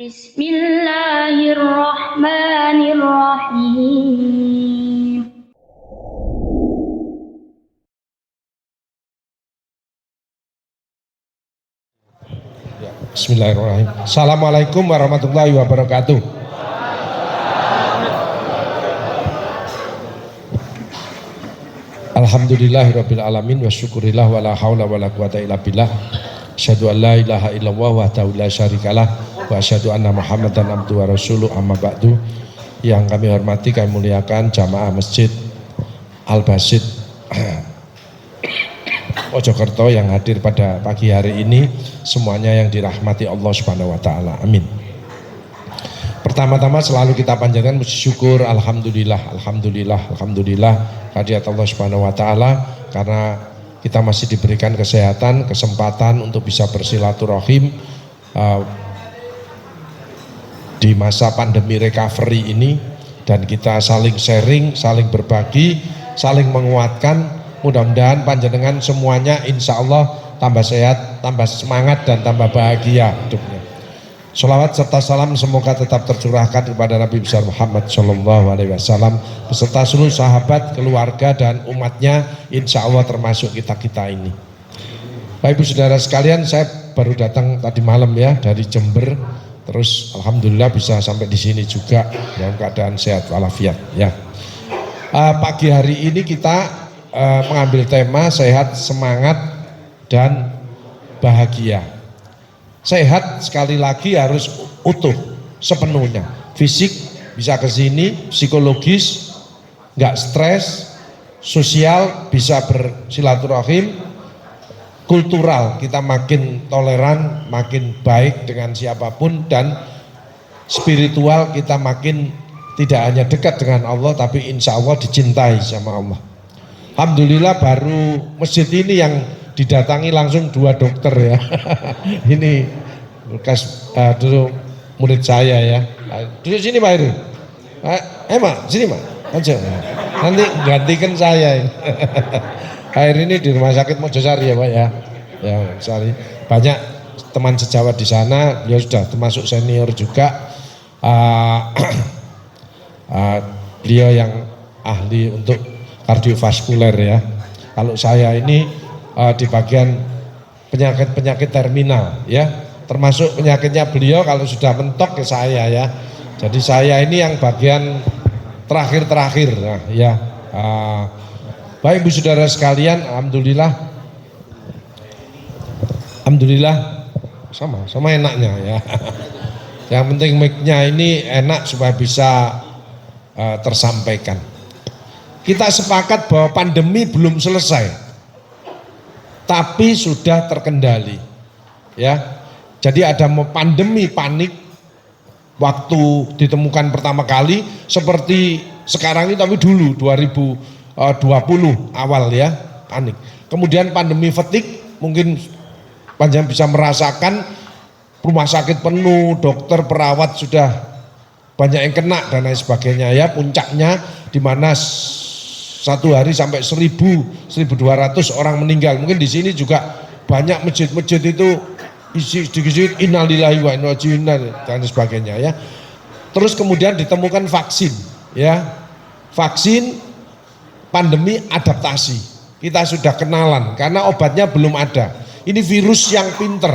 Bismillahirrahmanirrahim. Bismillahirrahmanirrahim. Assalamualaikum warahmatullahi wabarakatuh. Alhamdulillahirabbil alamin wa syukurillah wa la haula wa la quwata illa billah. Asyhadu an la ilaha illallah wahdahu la syarikalah wa asyhadu anna Muhammadan abduhu wa rasuluh, amma ba'du. Yang kami hormati, kami muliakan jamaah Masjid Al-Basid Mojokerto yang hadir pada pagi hari ini, semuanya yang dirahmati Allah Subhanahu wa taala. Amin. Pertama-tama selalu kita panjatkan puji syukur, alhamdulillah, alhamdulillah, alhamdulillah kehadirat Allah Subhanahu wa taala karena kita masih diberikan kesehatan, kesempatan untuk bisa bersilaturahim di masa pandemi recovery ini, dan kita saling sharing, saling berbagi, saling menguatkan. Mudah-mudahan panjenengan semuanya insya Allah tambah sehat, tambah semangat, dan tambah bahagia hidupnya. Sholawat serta salam semoga tetap tercurahkan kepada Nabi besar Muhammad SAW beserta seluruh sahabat, keluarga, dan umatnya, insya Allah termasuk kita-kita ini. Bapak Ibu Saudara sekalian, saya baru datang tadi malam ya dari Jember, terus alhamdulillah bisa sampai di sini juga dalam keadaan sehat walafiat ya. Pagi hari ini kita mengambil tema sehat, semangat, dan bahagia. Sehat sekali lagi harus utuh sepenuhnya. Fisik bisa ke sini, psikologis nggak stres, sosial bisa bersilaturahim, kultural kita makin toleran, makin baik dengan siapapun, dan spiritual kita makin tidak hanya dekat dengan Allah tapi insya Allah dicintai sama Allah. Alhamdulillah baru masjid ini yang didatangi langsung 2 dokter ya. Ini bekas dulu murid saya ya. Duduk sini Pak Heru. Mak, sini Mak. Aja. Nanti gantikan saya. Pak Heru ini di Rumah Sakit Mojosari ya Pak ya. Ya, sorry. Banyak teman sejawat di sana, beliau sudah termasuk senior juga. Beliau yang ahli untuk kardiovaskuler ya. Kalau saya ini di bagian penyakit-penyakit terminal ya, termasuk penyakitnya beliau kalau sudah mentok ke saya ya. Jadi saya ini yang bagian terakhir nah, ya. Baik Ibu Saudara sekalian, alhamdulillah sama enaknya ya. Yang penting mic-nya ini enak supaya bisa tersampaikan. Kita sepakat bahwa pandemi belum selesai, tapi sudah terkendali. Ya, jadi ada pandemi panik waktu ditemukan pertama kali seperti sekarang ini, tapi dulu 2020 awal ya panik. Kemudian pandemi fatigue, mungkin panjang bisa merasakan rumah sakit penuh, dokter, perawat sudah banyak yang kena dan lain sebagainya ya. Puncaknya di mana satu hari sampai 1.200 orang meninggal. Mungkin di sini juga banyak masjid-masjid itu isi sedikit innalillahi wa inna ilaihi raji'un dan sebagainya ya. Terus kemudian ditemukan vaksin ya. Vaksin pandemi adaptasi. Kita sudah kenalan karena obatnya belum ada. Ini virus yang pinter,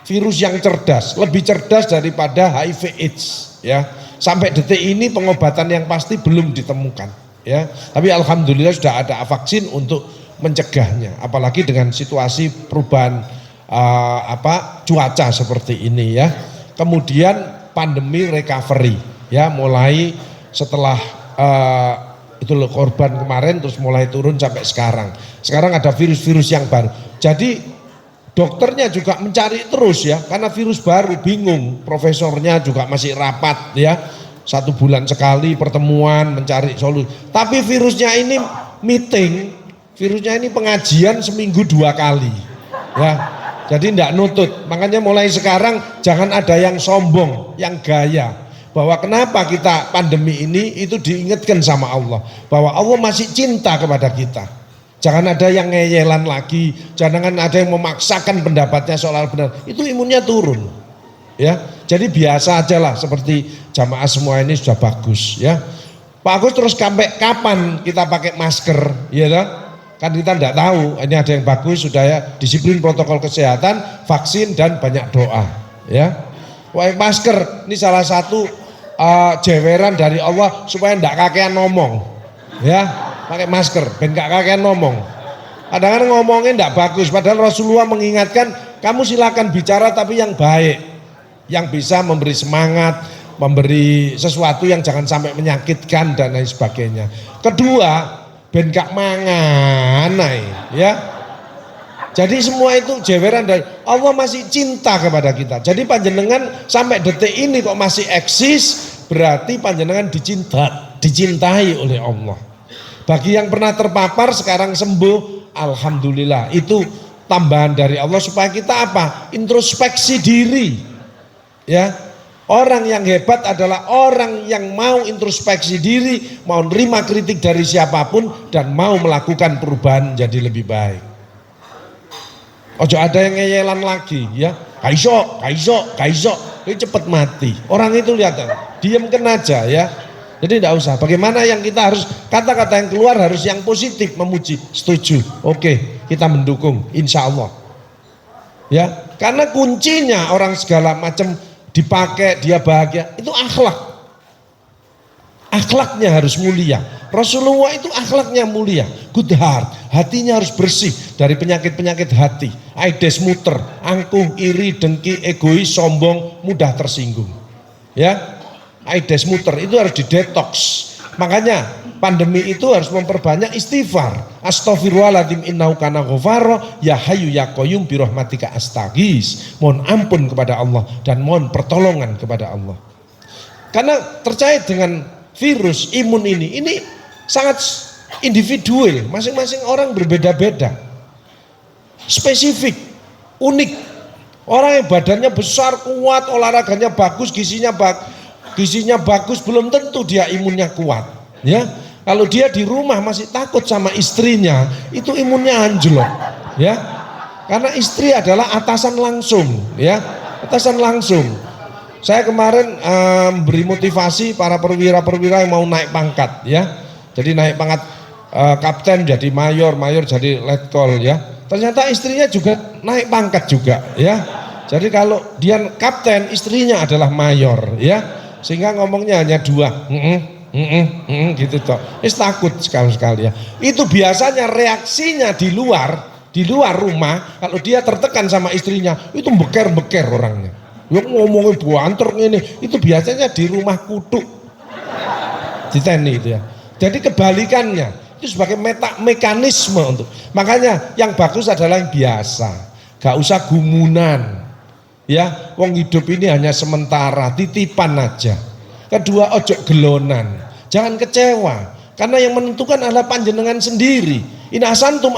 virus yang cerdas, lebih cerdas daripada HIV AIDS ya. Sampai detik ini pengobatan yang pasti belum ditemukan. Ya, tapi alhamdulillah sudah ada vaksin untuk mencegahnya. Apalagi dengan situasi perubahan cuaca seperti ini ya. Kemudian pandemi recovery ya, mulai setelah itu loh korban kemarin terus mulai turun sampai sekarang. Sekarang ada virus-virus yang baru. Jadi dokternya juga mencari terus ya, karena virus baru bingung. Profesornya juga masih rapat ya. 1 bulan sekali pertemuan mencari solusi. Tapi virusnya ini meeting, virusnya ini pengajian seminggu 2 kali. Ya, jadi tidak nutut. Makanya mulai sekarang jangan ada yang sombong, yang gaya. Bahwa kenapa kita pandemi ini itu diingatkan sama Allah. Bahwa Allah masih cinta kepada kita. Jangan ada yang ngeyelan lagi, jangan ada yang memaksakan pendapatnya soal benar. Itu imunnya turun. Ya, Jadi biasa aja lah, seperti jamaah semua ini sudah bagus ya. Pak Agus, terus sampai kapan kita pakai masker, ya kan? Kan kita tidak tahu. Ini ada yang bagus sudah ya, disiplin protokol kesehatan, vaksin dan banyak doa, ya. Pakai masker, ini salah satu jeweran dari Allah supaya tidak kakean ngomong, ya. Pakai masker, ben gak kakean ngomong. Kadang-kadang ngomongnya tidak bagus, padahal Rasulullah mengingatkan, kamu silakan bicara tapi yang baik, yang bisa memberi semangat, memberi sesuatu yang jangan sampai menyakitkan dan lain sebagainya. Kedua, ben gak mangan, ya. Jadi semua itu jeweran dari Allah, masih cinta kepada kita. Jadi panjenengan sampai detik ini kok masih eksis, berarti panjenengan dicintai oleh Allah. Bagi yang pernah terpapar sekarang sembuh, alhamdulillah. Itu tambahan dari Allah supaya kita apa? Introspeksi diri. Ya. Orang yang hebat adalah orang yang mau introspeksi diri, mau nerima kritik dari siapapun dan mau melakukan perubahan jadi lebih baik. Ojo ada yang ngeyelan lagi, ya. Kaiso, ini cepet mati. Orang itu lihat, diamkan aja, ya. Jadi tidak usah. Bagaimana yang kita harus, kata-kata yang keluar harus yang positif, memuji, setuju. Oke, kita mendukung, insya Allah. Ya, karena kuncinya orang segala macam dipakai dia bahagia itu akhlaknya harus mulia. Rasulullah itu akhlaknya mulia, good heart, hatinya harus bersih dari penyakit-penyakit hati, aides muter, angkuh, iri, dengki, egois, sombong, mudah tersinggung, ya. Aides muter itu harus didetoks. Makanya pandemi itu harus memperbanyak istighfar. Astaghfirullahaladzim innahu kana ghafara, ya hayyu ya qayyum bi rahmatika astaghis. Mohon ampun kepada Allah dan mohon pertolongan kepada Allah. Karena terkait dengan virus imun ini sangat individual, masing-masing orang berbeda-beda. Spesifik, unik. Orang yang badannya besar, kuat, olahraganya bagus, gizinya bagus, belum tentu dia imunnya kuat, ya. Kalau dia di rumah masih takut sama istrinya, itu imunnya anjlok, ya. Karena istri adalah atasan langsung, ya, atasan langsung. Saya kemarin beri motivasi para perwira-perwira yang mau naik pangkat, ya. Jadi naik pangkat kapten jadi mayor jadi letkol, ya. Ternyata istrinya juga naik pangkat juga, ya. Jadi kalau dia kapten, istrinya adalah mayor, ya. Sehingga ngomongnya hanya dua, gitu toh. Takut sekali-sekali, ya. Itu biasanya reaksinya di luar rumah, kalau dia tertekan sama istrinya, itu beker-beker orangnya. Yang ngomongin buanter ini, itu biasanya di rumah kutuk, di TNI itu, ya. Jadi kebalikannya, itu sebagai mekanisme untuk. Makanya yang bagus adalah yang biasa, gak usah gumunan. Ya, wong hidup ini hanya sementara, titipan aja. Kedua, ojo gelonan, jangan kecewa, karena yang menentukan adalah panjenengan sendiri. In asantum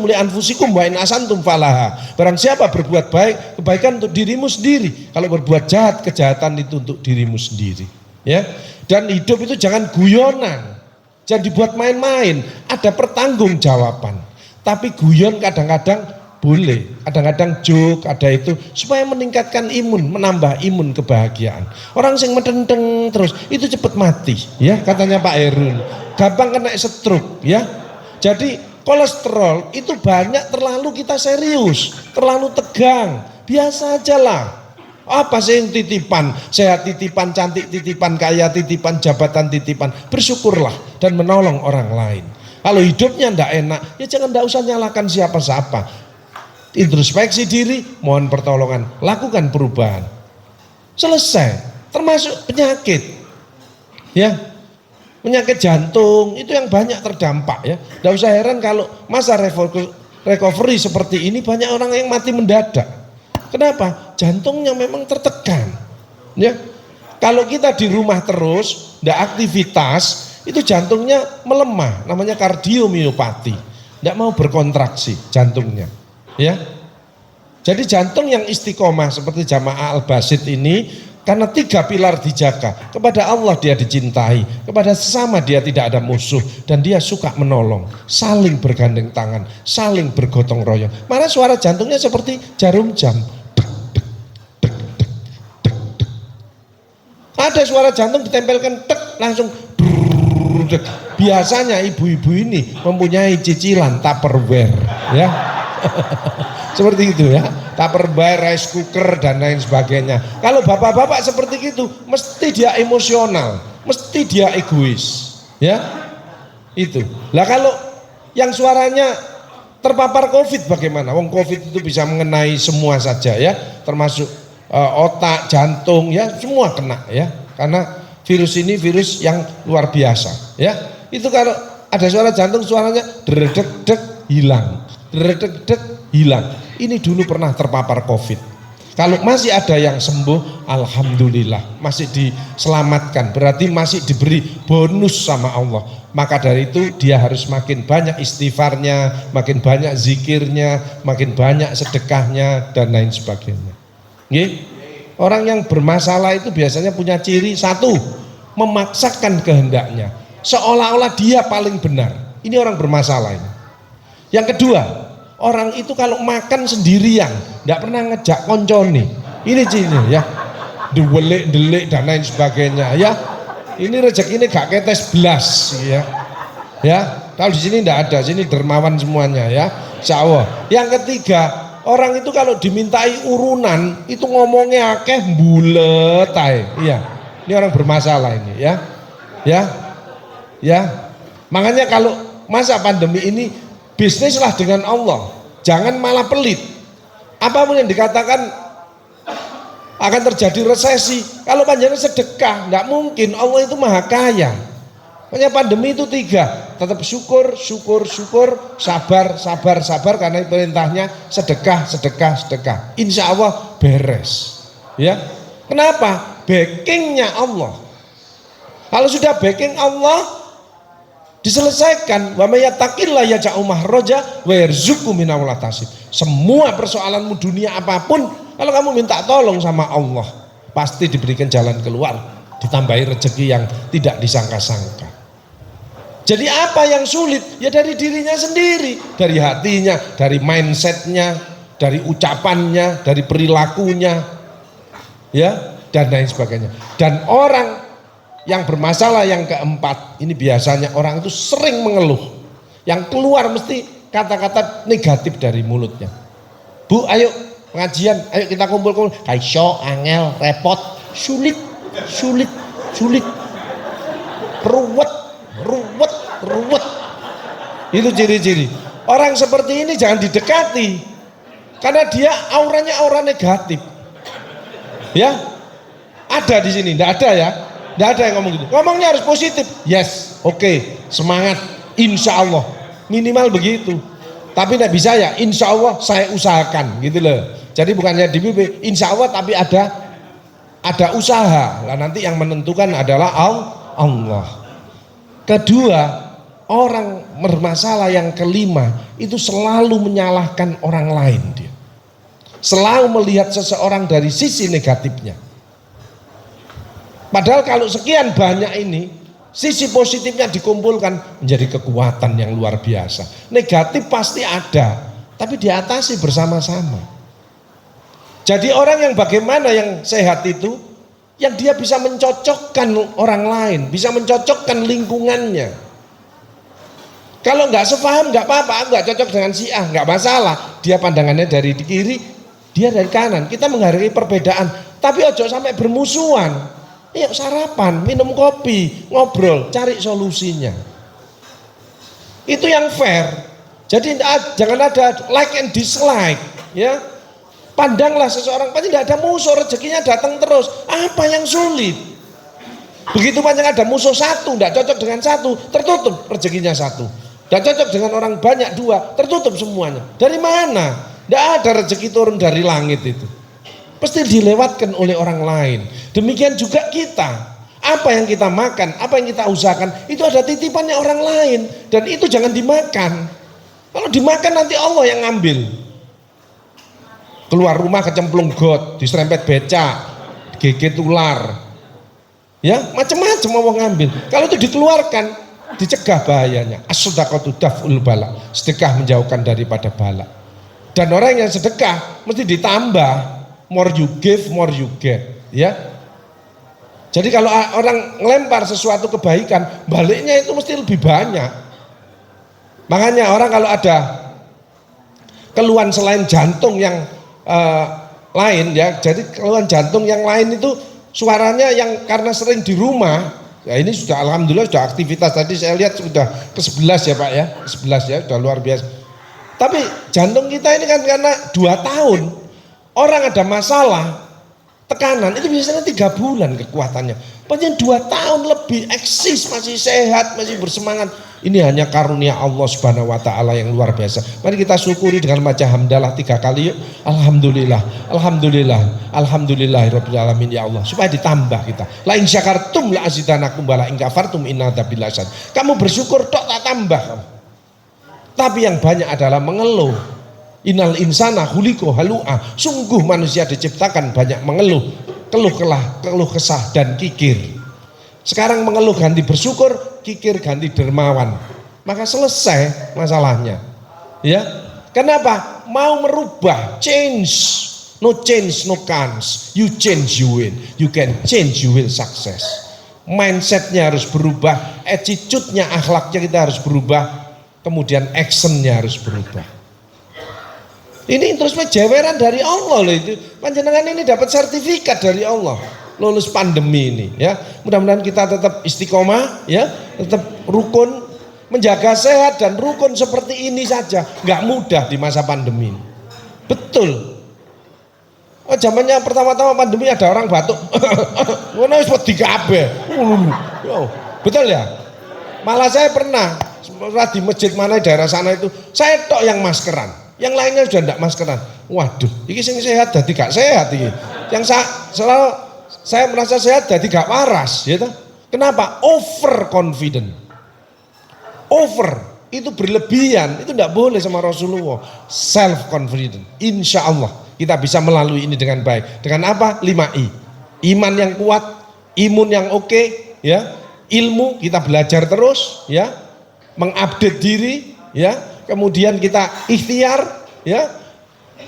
li anfusikum wa in asantum falaha. Barang siapa berbuat baik, kebaikan untuk dirimu sendiri. Kalau berbuat jahat, kejahatan itu untuk dirimu sendiri. Ya, dan hidup itu jangan guyonan, jangan dibuat main-main. Ada pertanggungjawaban. Tapi guyon kadang-kadang boleh, kadang-kadang joke, ada itu supaya meningkatkan imun, menambah imun kebahagiaan. Orang yang medendeng terus itu cepat mati, ya, katanya Pak Herun. Gampang kena stroke, ya. Jadi kolesterol itu banyak, terlalu kita serius, terlalu tegang. Biasa aja lah. Apa sih yang titipan? Sehat titipan, cantik titipan, kaya titipan, jabatan titipan. Bersyukurlah dan menolong orang lain. Kalau hidupnya ndak enak, ya ndak usah nyalakan siapa-siapa. Introspeksi diri, mohon pertolongan, lakukan perubahan. Selesai. Termasuk penyakit, ya, penyakit jantung itu yang banyak terdampak, ya. Tidak usah heran kalau masa recovery seperti ini banyak orang yang mati mendadak. Kenapa? Jantungnya memang tertekan, ya. Kalau kita di rumah terus, tidak aktivitas, itu jantungnya melemah, namanya kardiomiopati, tidak mau berkontraksi jantungnya. Ya, jadi jantung yang istiqomah seperti jamaah Al-Basid ini, karena 3 pilar dijaga. Kepada Allah dia dicintai, kepada sesama dia tidak ada musuh, dan dia suka menolong, saling bergandeng tangan, saling bergotong royong. Mana suara jantungnya seperti jarum jam, Ada suara jantung ditempelkan tek langsung brrrr. Biasanya ibu-ibu ini mempunyai cicilan Tupperware ya. Seperti itu ya, Tupperware, rice cooker dan lain sebagainya. Kalau bapak-bapak seperti itu mesti dia emosional, mesti dia egois ya. Itu lah. Kalau yang suaranya terpapar COVID bagaimana? Wong COVID itu bisa mengenai semua saja ya, termasuk otak, jantung ya, semua kena ya, karena virus ini virus yang luar biasa ya. Itu kalau ada suara jantung, suaranya dredeg-deg hilang, dredeg-deg hilang. Ini dulu pernah terpapar COVID. Kalau masih ada yang sembuh, alhamdulillah, masih diselamatkan, berarti masih diberi bonus sama Allah. Maka dari itu dia harus makin banyak istighfarnya, makin banyak zikirnya, makin banyak sedekahnya dan lain sebagainya. Orang yang bermasalah itu biasanya punya ciri satu, memaksakan kehendaknya, seolah-olah dia paling benar. Ini orang bermasalah ini. Yang kedua, orang itu kalau makan sendirian, tidak pernah ngejak konconi. Ini cirinya ya, delik dan lain sebagainya ya. Ini rezeki ini gak ketes belas ya. Ya, kalau di sini tidak ada, sini dermawan semuanya ya. Insya Allah. Yang ketiga, orang itu kalau dimintai urunan itu ngomongnya akeh bulet ae. Iya. Ini orang bermasalah ini ya. Ya. Ya. Makanya kalau masa pandemi ini bisnislah dengan Allah. Jangan malah pelit. Apapun yang dikatakan akan terjadi resesi, kalau panjenengan sedekah, enggak mungkin. Allah itu maha kaya. Makanya pandemi itu tiga, tetap syukur, sabar, karena perintahnya sedekah. Insya Allah beres. Ya, kenapa? Backingnya Allah. Kalau sudah backing Allah, diselesaikan. Wa may yattaqillah yaj'al mahraja wa yarzuqhu min haitsu la yahtasib. Semua persoalanmu dunia apapun, kalau kamu minta tolong sama Allah, pasti diberikan jalan keluar, ditambahi rezeki yang tidak disangka-sangka. Jadi apa yang sulit? Ya dari dirinya sendiri, dari hatinya, dari mindsetnya, dari ucapannya, dari perilakunya, ya, dan lain sebagainya. Dan orang yang bermasalah yang keempat, ini biasanya orang itu sering mengeluh. Yang keluar mesti kata-kata negatif dari mulutnya. Bu, ayo pengajian, ayo kita kumpul-kumpul. Kaiso, angel, repot, sulit. Ruwet. Itu ciri-ciri. Orang seperti ini jangan didekati. Karena dia auranya aura negatif. Ya. Ada di sini, enggak ada ya. Enggak ada yang ngomong gitu. Ngomongnya harus positif. Yes, oke, semangat. Insya Allah. Minimal begitu. Tapi enggak bisa ya, insya Allah saya usahakan gitu loh. Jadi bukannya di mimpi, insya Allah, tapi ada usaha. Lah nanti yang menentukan adalah Allah. Kedua, orang bermasalah yang kelima itu selalu menyalahkan orang lain dia. Selalu melihat seseorang dari sisi negatifnya. Padahal kalau sekian banyak ini, sisi positifnya dikumpulkan menjadi kekuatan yang luar biasa. Negatif pasti ada, tapi diatasi bersama-sama. Jadi orang yang bagaimana yang sehat itu, yang dia bisa mencocokkan orang lain, bisa mencocokkan lingkungannya. Kalau nggak sepaham nggak apa-apa, nggak cocok dengan si A, nggak masalah. Dia pandangannya dari kiri, dia dari kanan. Kita menghargai perbedaan, tapi ojo sampai bermusuhan. Yuk sarapan, minum kopi, ngobrol, cari solusinya. Itu yang fair. Jadi jangan ada like and dislike, ya. Pandanglah seseorang, pasti tidak ada musuh, rezekinya datang terus. Apa yang sulit? Begitu banyak ada musuh satu, tidak cocok dengan satu, tertutup rezekinya satu. Tidak cocok dengan orang banyak dua, tertutup semuanya. Dari mana? Tidak ada rezeki turun dari langit itu. Pasti dilewatkan oleh orang lain. Demikian juga kita. Apa yang kita makan, apa yang kita usahakan, itu ada titipannya orang lain. Dan itu jangan dimakan. Kalau dimakan nanti Allah yang ngambil. Keluar rumah kecemplung got, diserempet becak, gigit ular, ya macam-macam mau ngambil. Kalau itu dikeluarkan, dicegah bahayanya. As-shadaqatu daf'ul bala, sedekah menjauhkan daripada bala. Dan orang yang sedekah mesti ditambah, more you give, more you get, ya. Jadi kalau orang ngelempar sesuatu kebaikan, baliknya itu mesti lebih banyak. Makanya orang kalau ada keluhan selain jantung yang lain ya, jadi keluhan jantung yang lain itu suaranya yang karena sering di rumah, ya ini sudah alhamdulillah sudah aktivitas tadi saya lihat sudah ke-11 ya Pak ya, ke-11 ya, sudah luar biasa. Tapi jantung kita ini kan karena 2 tahun orang ada masalah tekanan itu biasanya 3 bulan kekuatannya. Panjang 2 tahun lebih eksis, masih sehat, masih bersemangat. Ini hanya karunia Allah Subhanahu wa taala yang luar biasa. Mari kita syukuri dengan baca hamdalah 3 kali yuk. Alhamdulillah, alhamdulillah, alhamdulillahirabbil alamin ya Allah. Supaya ditambah kita. La in syakartum la azidanakum wa la in kafartum inna adzabil lasyad. Kamu bersyukur tok tak tambah kamu. Tapi yang banyak adalah mengeluh. Innal insana khuliqa halu'a. Sungguh manusia diciptakan banyak mengeluh, keluh kesah dan kikir. Sekarang mengeluh ganti bersyukur, kikir ganti dermawan. Maka selesai masalahnya. Ya. Kenapa? Mau merubah, change. No change, no chance. You change, you win. You can change, you will success. Mindsetnya harus berubah, attitude-nya, akhlaknya kita harus berubah, kemudian action-nya harus berubah. Ini terus jeweran dari Allah loh itu. Panjenengan ini dapat sertifikat dari Allah lulus pandemi ini ya. Mudah-mudahan kita tetap istiqomah ya, tetap rukun, menjaga sehat dan rukun seperti ini saja. Nggak mudah di masa pandemi ini. Betul. Oh, zamannya pertama-tama pandemi ada orang batuk. Ngono wis wedi kabeh. Betul ya? Malah saya pernah di masjid mana daerah sana itu, saya tok yang maskeran. Yang lainnya sudah tidak maskeran. Waduh, ini sing sehat jadi gak sehat ini. Yang selalu saya merasa sehat jadi gak waras, ya toh? Kenapa? Over confident. Over itu berlebihan, itu tidak boleh sama Rasulullah. Self confident. Insya Allah kita bisa melalui ini dengan baik. Dengan apa? 5I. Iman yang kuat, imun yang oke, ya. Ilmu kita belajar terus, ya. Mengupdate diri, ya. Kemudian kita ikhtiar ya.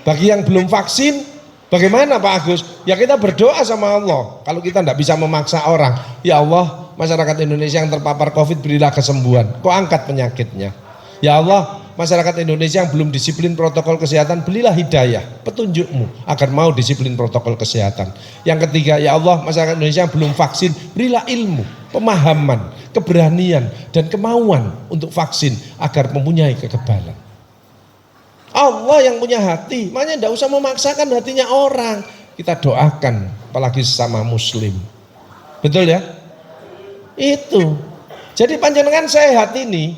Bagi yang belum vaksin, bagaimana Pak Agus? Ya kita berdoa sama Allah. Kalau kita tidak bisa memaksa orang, ya Allah, masyarakat Indonesia yang terpapar COVID berilah kesembuhan. Kok angkat penyakitnya? Ya Allah, masyarakat Indonesia yang belum disiplin protokol kesehatan, berilah hidayah, petunjukmu agar mau disiplin protokol kesehatan. Yang ketiga, ya Allah, masyarakat Indonesia yang belum vaksin, berilah ilmu, pemahaman, keberanian dan kemauan untuk vaksin agar mempunyai kekebalan. Allah yang punya hati, makanya tidak usah memaksakan hatinya orang. Kita doakan, apalagi sesama muslim. Betul ya? Itu. Jadi panjenengan sehat ini,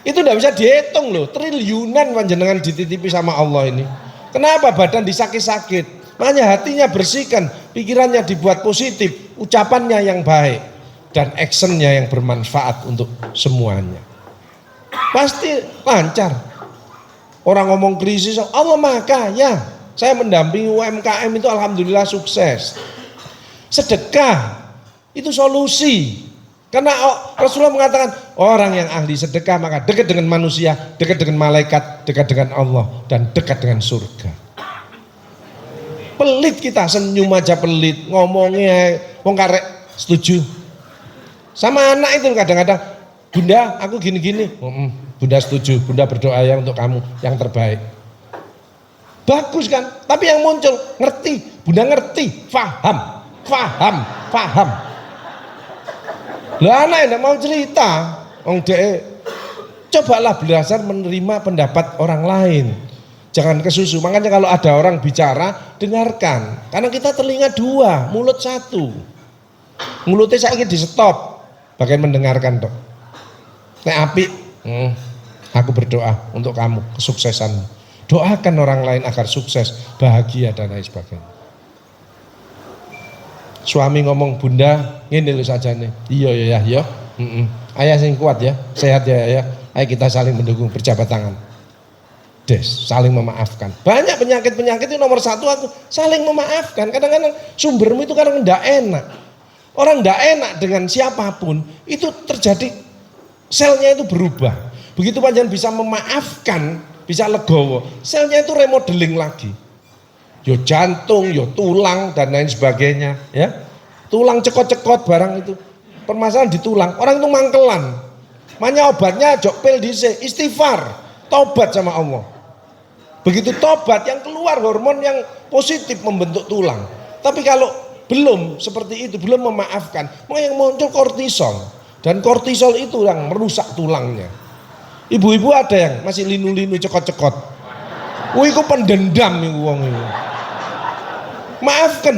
itu tidak bisa dihitung loh. Triliunan panjenengan dititipi sama Allah ini. Kenapa badan disakit-sakit? Makanya hatinya bersihkan, pikirannya dibuat positif, ucapannya yang baik, dan actionnya yang bermanfaat untuk semuanya. Pasti lancar. Orang ngomong krisis, Allah maka ya saya mendampingi UMKM itu alhamdulillah sukses. Sedekah itu solusi. Karena Rasulullah mengatakan orang yang ahli sedekah maka dekat dengan manusia, dekat dengan malaikat, dekat dengan Allah dan dekat dengan surga. Pelit kita, senyum aja pelit, ngomongnya wong karek setuju. Sama anak itu kadang-kadang, Bunda aku gini-gini, Bunda setuju, Bunda berdoa ya untuk kamu yang terbaik. Bagus kan? Tapi yang muncul ngerti, Bunda ngerti, faham. Lah anak tidak mau cerita, cobalah belajar menerima pendapat orang lain. Jangan kesusu. Makanya kalau ada orang bicara, dengarkan. Karena kita telinga 2, mulut 1. Mulutnya saya ingin di stop, bagian mendengarkan dok. Nek apik, aku berdoa untuk kamu, kesuksesanmu. Doakan orang lain agar sukses, bahagia dan lain sebagainya. Suami ngomong, Bunda, ngene lho saja nih. Iya. Ayah sing kuat ya, sehat ya ya. Ayo kita saling mendukung, berjabat tangan. Saling memaafkan. Banyak penyakit-penyakit itu nomor 1 aku saling memaafkan. Kadang-kadang sumbermu itu kadang enggak enak. Orang enggak enak dengan siapapun itu terjadi, selnya itu berubah. Begitu panjenengan bisa memaafkan, bisa legowo, selnya itu remodeling lagi. Yo jantung, yo tulang dan lain sebagainya, ya. tulang cekot-cekot barang itu. Permasalahan di tulang, orang itu mangkelan. Makanya obatnya jok pil dhisik, istighfar, tobat sama Allah. Begitu tobat yang keluar hormon yang positif membentuk tulang. Tapi kalau belum seperti itu, belum memaafkan, maka yang muncul kortisol. Dan kortisol itu yang merusak tulangnya. Ibu-ibu ada yang masih linu-linu cekot-cekot. Iku pendendam iku wong iku. Maafkan.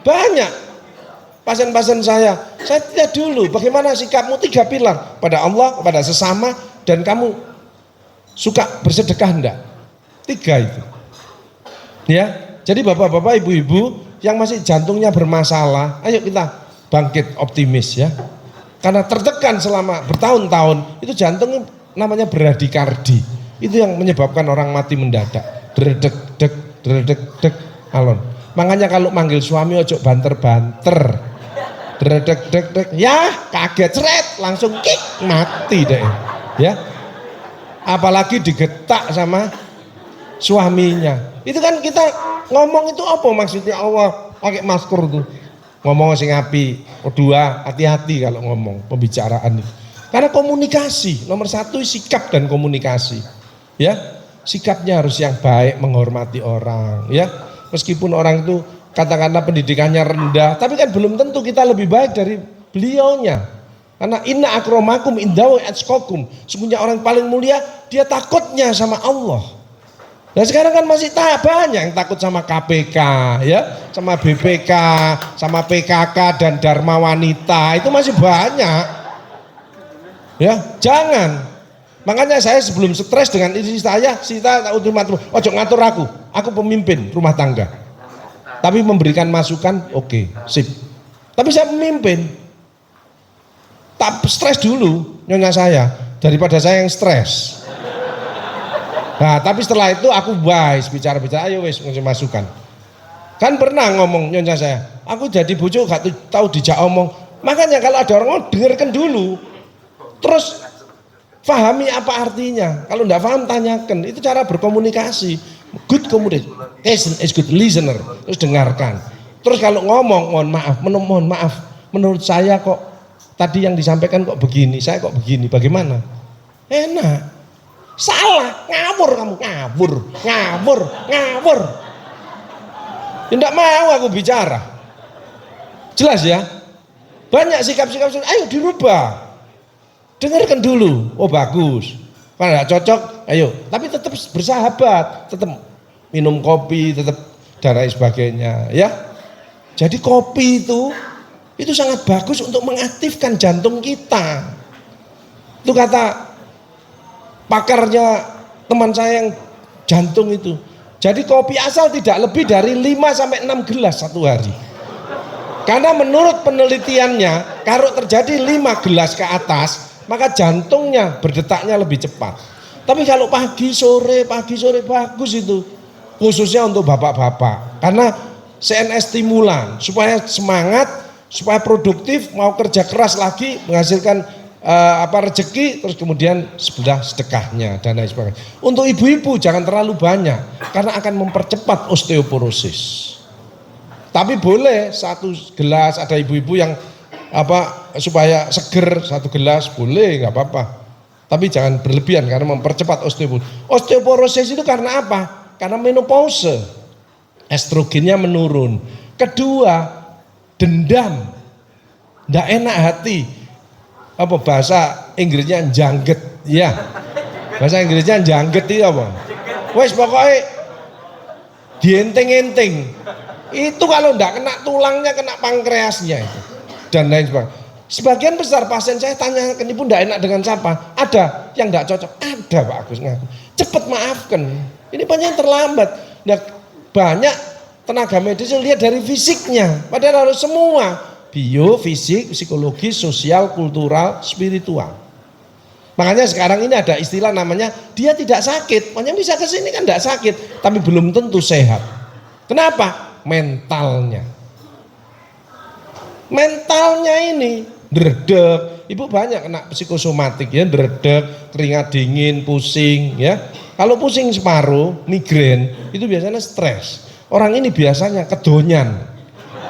Banyak pasien-pasien saya tidak dulu bagaimana sikapmu 3 pilar pada Allah, kepada sesama, dan kamu suka bersedekah enggak? 3 itu. Ya, jadi bapak-bapak, ibu-ibu yang masih jantungnya bermasalah, ayo kita bangkit optimis ya. Karena tertekan selama bertahun-tahun, itu jantung namanya bradikardi. Itu yang menyebabkan orang mati mendadak. Dredeg deg dredeg deg alon. Makanya kalau manggil suami ojo banter-banter. Dredeg deg deg, ya kaget seret langsung kik mati deh. Ya. Apalagi digetak sama suaminya. Itu kan kita ngomong itu apa maksudnya Allah pakai masker tuh. Ngomong sing api, kedua hati-hati kalau ngomong pembicaraan itu. Karena komunikasi nomor 1 sikap dan komunikasi. Ya, sikapnya harus yang baik, menghormati orang. Ya, meskipun orang itu katakanlah pendidikannya rendah, tapi kan belum tentu kita lebih baik dari beliaunya. Karena inna akramakum indahu atqakum. Sesungguhnya orang paling mulia dia takutnya sama Allah. Nah sekarang kan masih banyak yang takut sama KPK, ya, sama BPK, sama PKK dan Dharma Wanita, itu masih banyak. Ya, jangan. Makanya saya sebelum stres dengan istri saya tak ultimatum, ojo ngatur aku pemimpin rumah tangga. Tapi memberikan masukan, oke, sip. Tapi saya pemimpin. Tak stres dulu nyonya saya daripada saya yang stres. Nah, tapi setelah itu aku wise bicara-bicara, ayo wis ngasih masukan. Kan pernah ngomong nyonya saya, aku jadi bojo gak tahu dijak omong. Makanya kalau ada orang ngomong dengarkan dulu. Terus pahami apa artinya. Kalau enggak paham tanyakan. Itu cara berkomunikasi. Good communication is good listener. Terus dengarkan. Terus kalau ngomong mohon maaf. Menurut saya kok tadi yang disampaikan kok begini, saya kok begini. Bagaimana? Enak. Salah, ngawur kamu, ngawur. Tidak mau aku bicara. Jelas ya? Banyak sikap-sikap, ayo dirubah. Dengarkan dulu, oh bagus. Kalau tidak cocok, ayo. Tapi tetap bersahabat, tetap minum kopi, tetap dan lain sebagainya. Ya. Jadi kopi itu sangat bagus untuk mengaktifkan jantung kita. Itu kata pakarnya teman saya yang jantung itu. Jadi kopi asal tidak lebih dari 5-6 gelas satu hari. Karena menurut penelitiannya, kalau terjadi 5 gelas ke atas, maka jantungnya berdetaknya lebih cepat. Tapi kalau pagi sore bagus itu. Khususnya untuk bapak-bapak. Karena CNS stimulan supaya semangat, supaya produktif, mau kerja keras lagi, menghasilkan rezeki, terus kemudian sebelah sedekahnya dan lain sebagainya. Untuk ibu-ibu jangan terlalu banyak karena akan mempercepat osteoporosis. Tapi boleh 1 gelas, ada ibu-ibu yang supaya seger 1 gelas boleh, nggak apa-apa. Tapi jangan berlebihan karena mempercepat osteoporosis. Osteoporosis itu karena apa? Karena menopause, estrogennya menurun. Kedua, dendam, nggak enak hati. Bahasa Inggrisnya jangget, ya. Bahasa Inggrisnya jangget itu apa? Wes pokoknya dienteng-enteng. Itu kalau enggak kena tulangnya, kena pankreasnya itu. Dan lain sebagainya. Sebagian besar pasien saya tanyakan, ibu enggak enak dengan siapa? Ada yang enggak cocok? Ada Pak Agus ngaku. Cepat maafkan. Ini banyak yang terlambat. Nah, banyak tenaga medis lihat dari fisiknya. Padahal harus semua. Bio, fisik, psikologi, sosial, kultural, spiritual. Makanya sekarang ini ada istilah namanya dia tidak sakit. Makanya bisa ke sini kan tidak sakit, tapi belum tentu sehat. Kenapa? Mentalnya. Mentalnya ini dredeg. Ibu banyak kena psikosomatik ya, dredeg, keringat dingin, pusing ya. Kalau pusing separuh, migrain, itu biasanya stres. Orang ini biasanya kedonyan.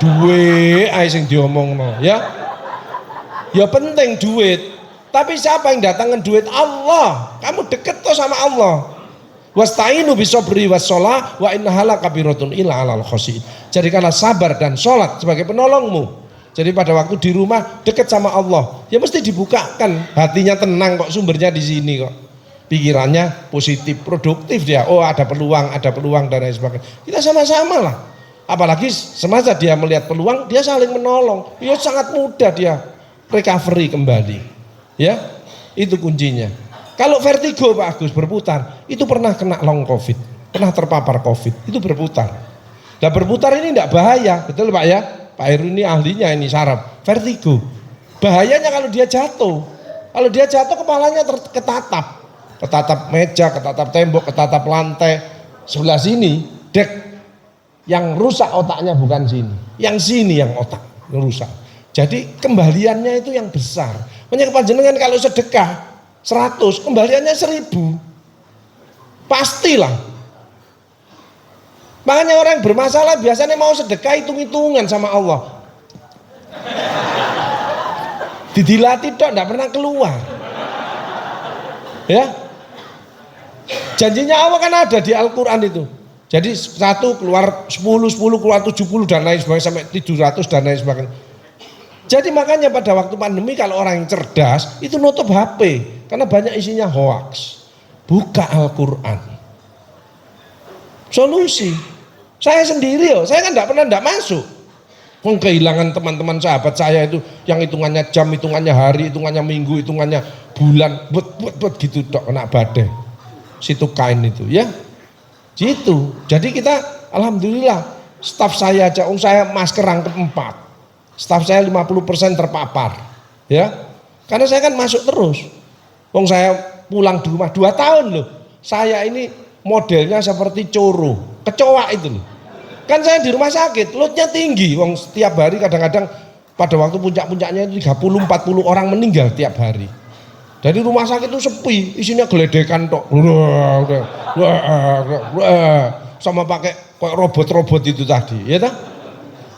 Duit ae sing diomongno ya. Ya penting duit. Tapi siapa yang datangkan duit? Allah. Kamu deket tuh sama Allah. Wasta'inu bisobri wassalah wa innaha lakabiratun illa 'alal khashi'in. Jadikanlah sabar dan sholat sebagai penolongmu. Jadi pada waktu di rumah dekat sama Allah, ya mesti dibukakan, hatinya tenang kok, sumbernya di sini kok. Pikirannya positif, produktif dia. Oh, ada peluang dan lain sebagainya. Kita sama-sama lah. Apalagi semasa dia melihat peluang, dia saling menolong. Ya sangat mudah dia recovery kembali. Ya, itu kuncinya. Kalau vertigo Pak Agus berputar, itu pernah kena long covid, pernah terpapar covid, itu berputar. Nah berputar ini tidak bahaya, betul Pak ya? Pak Heru ini ahlinya ini saraf, vertigo. Bahayanya kalau dia jatuh. Kalau dia jatuh kepalanya ketatap meja, ketatap tembok, ketatap lantai. Sebelah sini, dek, yang rusak otaknya bukan sini, yang sini yang otak yang rusak. Jadi kembaliannya itu yang besar. Makanya kepanjenengan kalau sedekah 100, kembaliannya 1000. Pastilah. Makanya orang yang bermasalah biasanya mau sedekah hitung-hitungan sama Allah. Didilati tok enggak pernah keluar. Ya. Janjinya Allah kan ada di Al-Qur'an itu. Jadi 1 keluar 10, 10 keluar 70 dan lain sebagainya sampai 700 dan lain sebagainya. Jadi makanya pada waktu pandemi kalau orang yang cerdas itu nutup HP karena banyak isinya hoax. Buka Al-Quran. Solusi. Saya sendiri saya kan enggak masuk. Kehilangan teman-teman sahabat saya itu yang hitungannya jam, hitungannya hari, hitungannya minggu, hitungannya bulan, buat gitu tok kena badai. Situ kain itu ya. Gitu. Jadi kita alhamdulillah staf saya aja, saya masker rangkep 4. Staf saya 50% terpapar, ya. Karena saya kan masuk terus. Wong saya pulang di rumah 2 tahun loh. Saya ini modelnya seperti coro, kecoa itu loh. Kan saya di rumah sakit, loadnya tinggi. Wong setiap hari kadang-kadang pada waktu puncak-puncaknya itu 30-40 orang meninggal tiap hari. Dari rumah sakit itu sepi, isinya geledekan tok. Sama pakai robot-robot itu tadi, ya toh?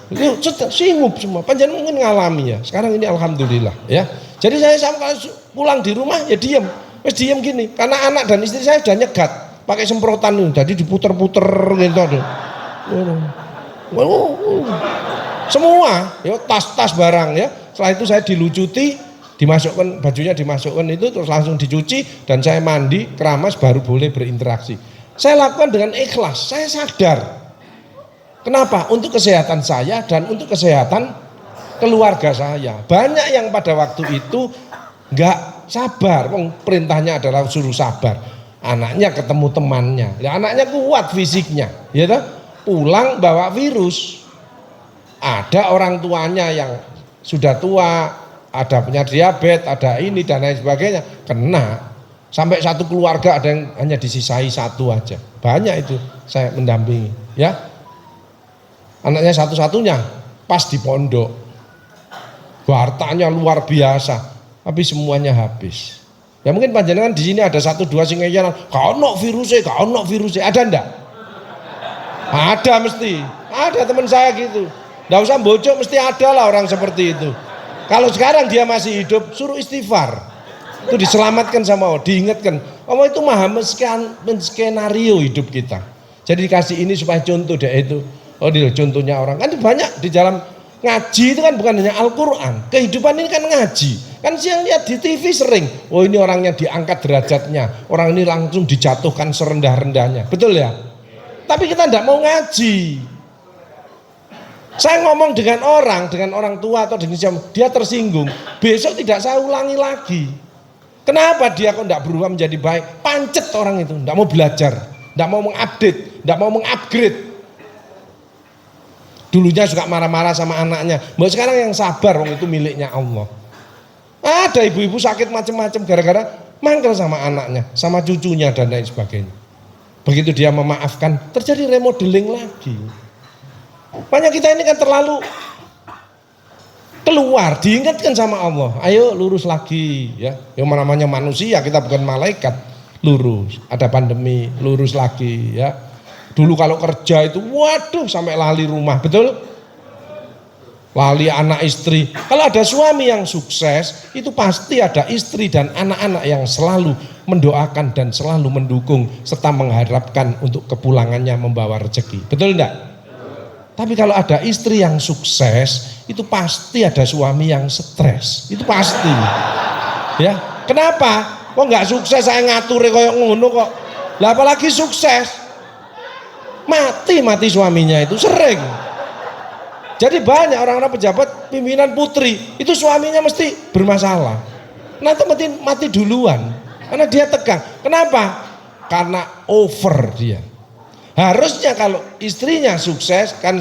Itu singgup semua, panjenengan mungkin ngalami ya. Sekarang ini alhamdulillah ya. Jadi saya kalau pulang di rumah ya diam, diam gini. Karena anak dan istri saya sudah nyegat, pakai semprotan itu, jadi diputer-puter gitu. Semua, ya tas-tas barang ya. Setelah itu saya dilucuti, dimasukkan bajunya dimasukkan itu terus langsung dicuci dan saya mandi, keramas baru boleh berinteraksi. Saya lakukan dengan ikhlas, saya sadar. Kenapa? Untuk kesehatan saya dan untuk kesehatan keluarga saya. Banyak yang pada waktu itu nggak sabar. Perintahnya adalah suruh sabar. Anaknya ketemu temannya. Ya, anaknya kuat fisiknya. Ya toh? Pulang bawa virus. Ada orang tuanya yang sudah tua, ada punya diabetes, ada ini dan lain sebagainya. Kena. Sampai satu keluarga ada yang hanya disisai 1 aja. Banyak itu saya mendampingi. Ya. Anaknya satu-satunya pas di pondok, hartanya luar biasa, tapi semuanya habis. Ya mungkin panjenengan di sini ada 1-2 sing ngeyeran, kau nok virusnya, ada ndak? Ada mesti, ada teman saya gitu. Nggak usah bocok, mesti ada lah orang seperti itu. Kalau sekarang dia masih hidup, suruh istighfar, itu diselamatkan sama Allah, diingatkan. Allah itu maha menskenario hidup kita. Jadi dikasih ini supaya contoh deh itu. Oh dia contohnya orang kan banyak di dalam ngaji itu kan bukan hanya Al-Quran, kehidupan ini kan ngaji. Kan siang lihat di TV sering, oh ini orangnya diangkat derajatnya, orang ini langsung dijatuhkan serendah-rendahnya, betul ya? Tapi kita tidak mau ngaji. Saya ngomong dengan orang tua atau dengan siapa, dia tersinggung, besok tidak saya ulangi lagi. Kenapa dia kok tidak berubah menjadi baik? Pancet orang itu, tidak mau belajar, tidak mau mengupdate, tidak mau mengupgrade. Dulunya suka marah-marah sama anaknya, bahwa sekarang yang sabar, wong itu miliknya Allah. Ada ibu-ibu sakit macam-macam gara-gara mangkel sama anaknya, sama cucunya dan lain sebagainya. Begitu dia memaafkan, terjadi remodeling lagi. Banyak kita ini kan terlalu keluar, diingatkan sama Allah, ayo lurus lagi ya. Yang namanya manusia, kita bukan malaikat, lurus. Ada pandemi, lurus lagi ya. Dulu kalau kerja itu, waduh sampai lali rumah, betul? lali anak istri. Kalau ada suami yang sukses, itu pasti ada istri dan anak-anak yang selalu mendoakan dan selalu mendukung serta mengharapkan untuk kepulangannya membawa rezeki. Betul enggak? Tapi kalau ada istri yang sukses, itu pasti ada suami yang stres. Itu pasti. Ya, kenapa? Kok nggak sukses saya ngatur kayak ngono kok. Lah apalagi sukses. Mati suaminya itu sering. Jadi banyak orang-orang pejabat pimpinan putri itu suaminya mesti bermasalah. Nanti mati duluan karena dia tegang. Kenapa? Karena over dia. Harusnya kalau istrinya sukses, kan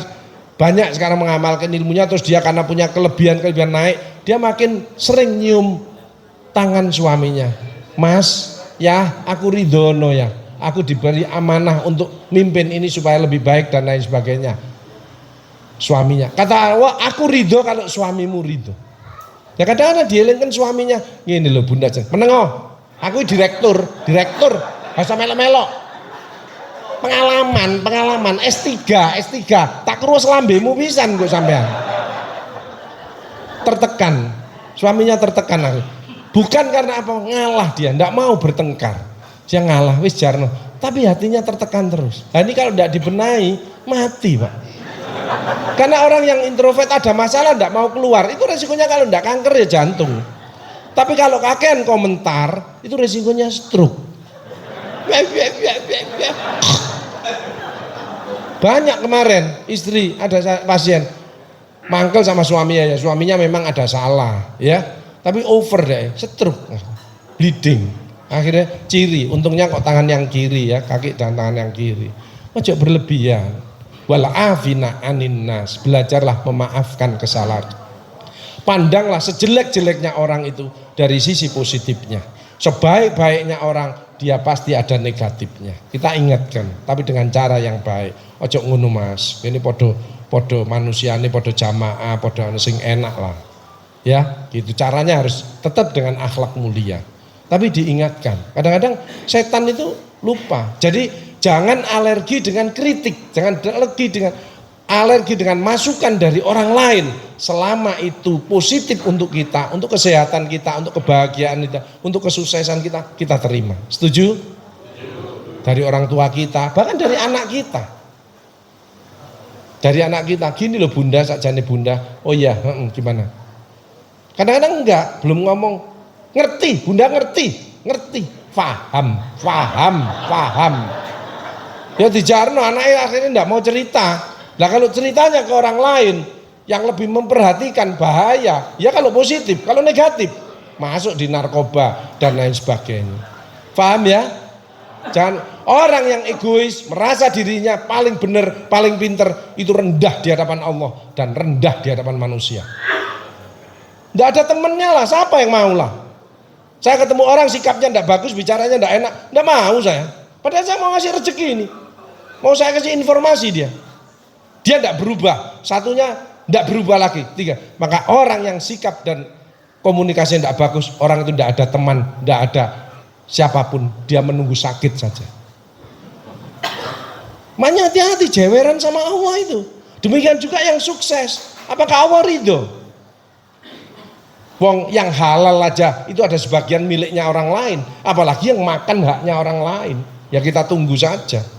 banyak sekarang mengamalkan ilmunya, terus dia karena punya kelebihan naik, dia makin sering nyium tangan suaminya. Mas, ya aku ridono ya, aku diberi amanah untuk mimpin ini supaya lebih baik dan lain sebagainya. Suaminya kata, wah aku ridho kalau suamimu ridho. Ya kadang-kadang dielingkan suaminya, gini loh bunda, menengok, aku direktur, bahasa melok-melok, pengalaman, S3, tak keruas lambemu pisan kok sampean. Tertekan, suaminya tertekan aku. Bukan karena apa, ngalah dia, ndak mau bertengkar, dia ngalah, wis jarno. Tapi hatinya tertekan terus. Nah ini kalau ndak dibenahi, mati pak. Karena orang yang introvert ada masalah ndak mau keluar, itu resikonya kalau ndak kanker ya jantung. Tapi kalau kakean komentar, itu resikonya stroke. Banyak kemarin istri ada pasien mangkel sama suaminya, ya suaminya memang ada salah ya, tapi over deh, stroke, bleeding, akhirnya ciri, untungnya kok tangan yang kiri ya, kaki dan tangan yang kiri. Ojo berlebihan. Wal'afina anin nas, belajarlah memaafkan kesalahan. Pandanglah sejelek-jeleknya orang itu dari sisi positifnya. Sebaik-baiknya orang, dia pasti ada negatifnya. Kita ingatkan, tapi dengan cara yang baik. Ojo ngono mas, ini podo manusia ini podo jamaah, podo sing enak lah. Ya, gitu caranya harus tetap dengan akhlak mulia. Tapi diingatkan, kadang-kadang setan itu lupa. Jadi jangan alergi dengan kritik, jangan alergi dengan masukan dari orang lain. Selama itu positif untuk kita, untuk kesehatan kita, untuk kebahagiaan kita, untuk kesuksesan kita, kita terima. Setuju? Dari orang tua kita, bahkan dari anak kita. Dari anak kita, gini loh bunda, sakjane bunda. Oh iya, gimana? Kadang-kadang enggak, belum ngomong. Ngerti, bunda ngerti. Faham. Ya dijarno anaknya akhirnya enggak mau cerita. Nah kalau ceritanya ke orang lain yang lebih memperhatikan bahaya, ya kalau positif, kalau negatif masuk di narkoba dan lain sebagainya. Paham ya? Jangan orang yang egois merasa dirinya paling benar, paling pinter, itu rendah di hadapan Allah dan rendah di hadapan manusia. Enggak ada temennya lah, siapa yang mau lah? Saya ketemu orang sikapnya enggak bagus, bicaranya enggak enak, enggak mau saya. Padahal saya mau ngasih rezeki ini. Mau saya kasih informasi dia tidak berubah, satunya tidak berubah lagi, 3. Maka orang yang sikap dan komunikasi tidak bagus, orang itu tidak ada teman, tidak ada siapapun, dia menunggu sakit saja. Makanya hati-hati jeweran sama Allah itu. Demikian juga yang sukses, apakah Allah ridho? Wong yang halal aja itu ada sebagian miliknya orang lain, apalagi yang makan haknya orang lain. Ya kita tunggu saja.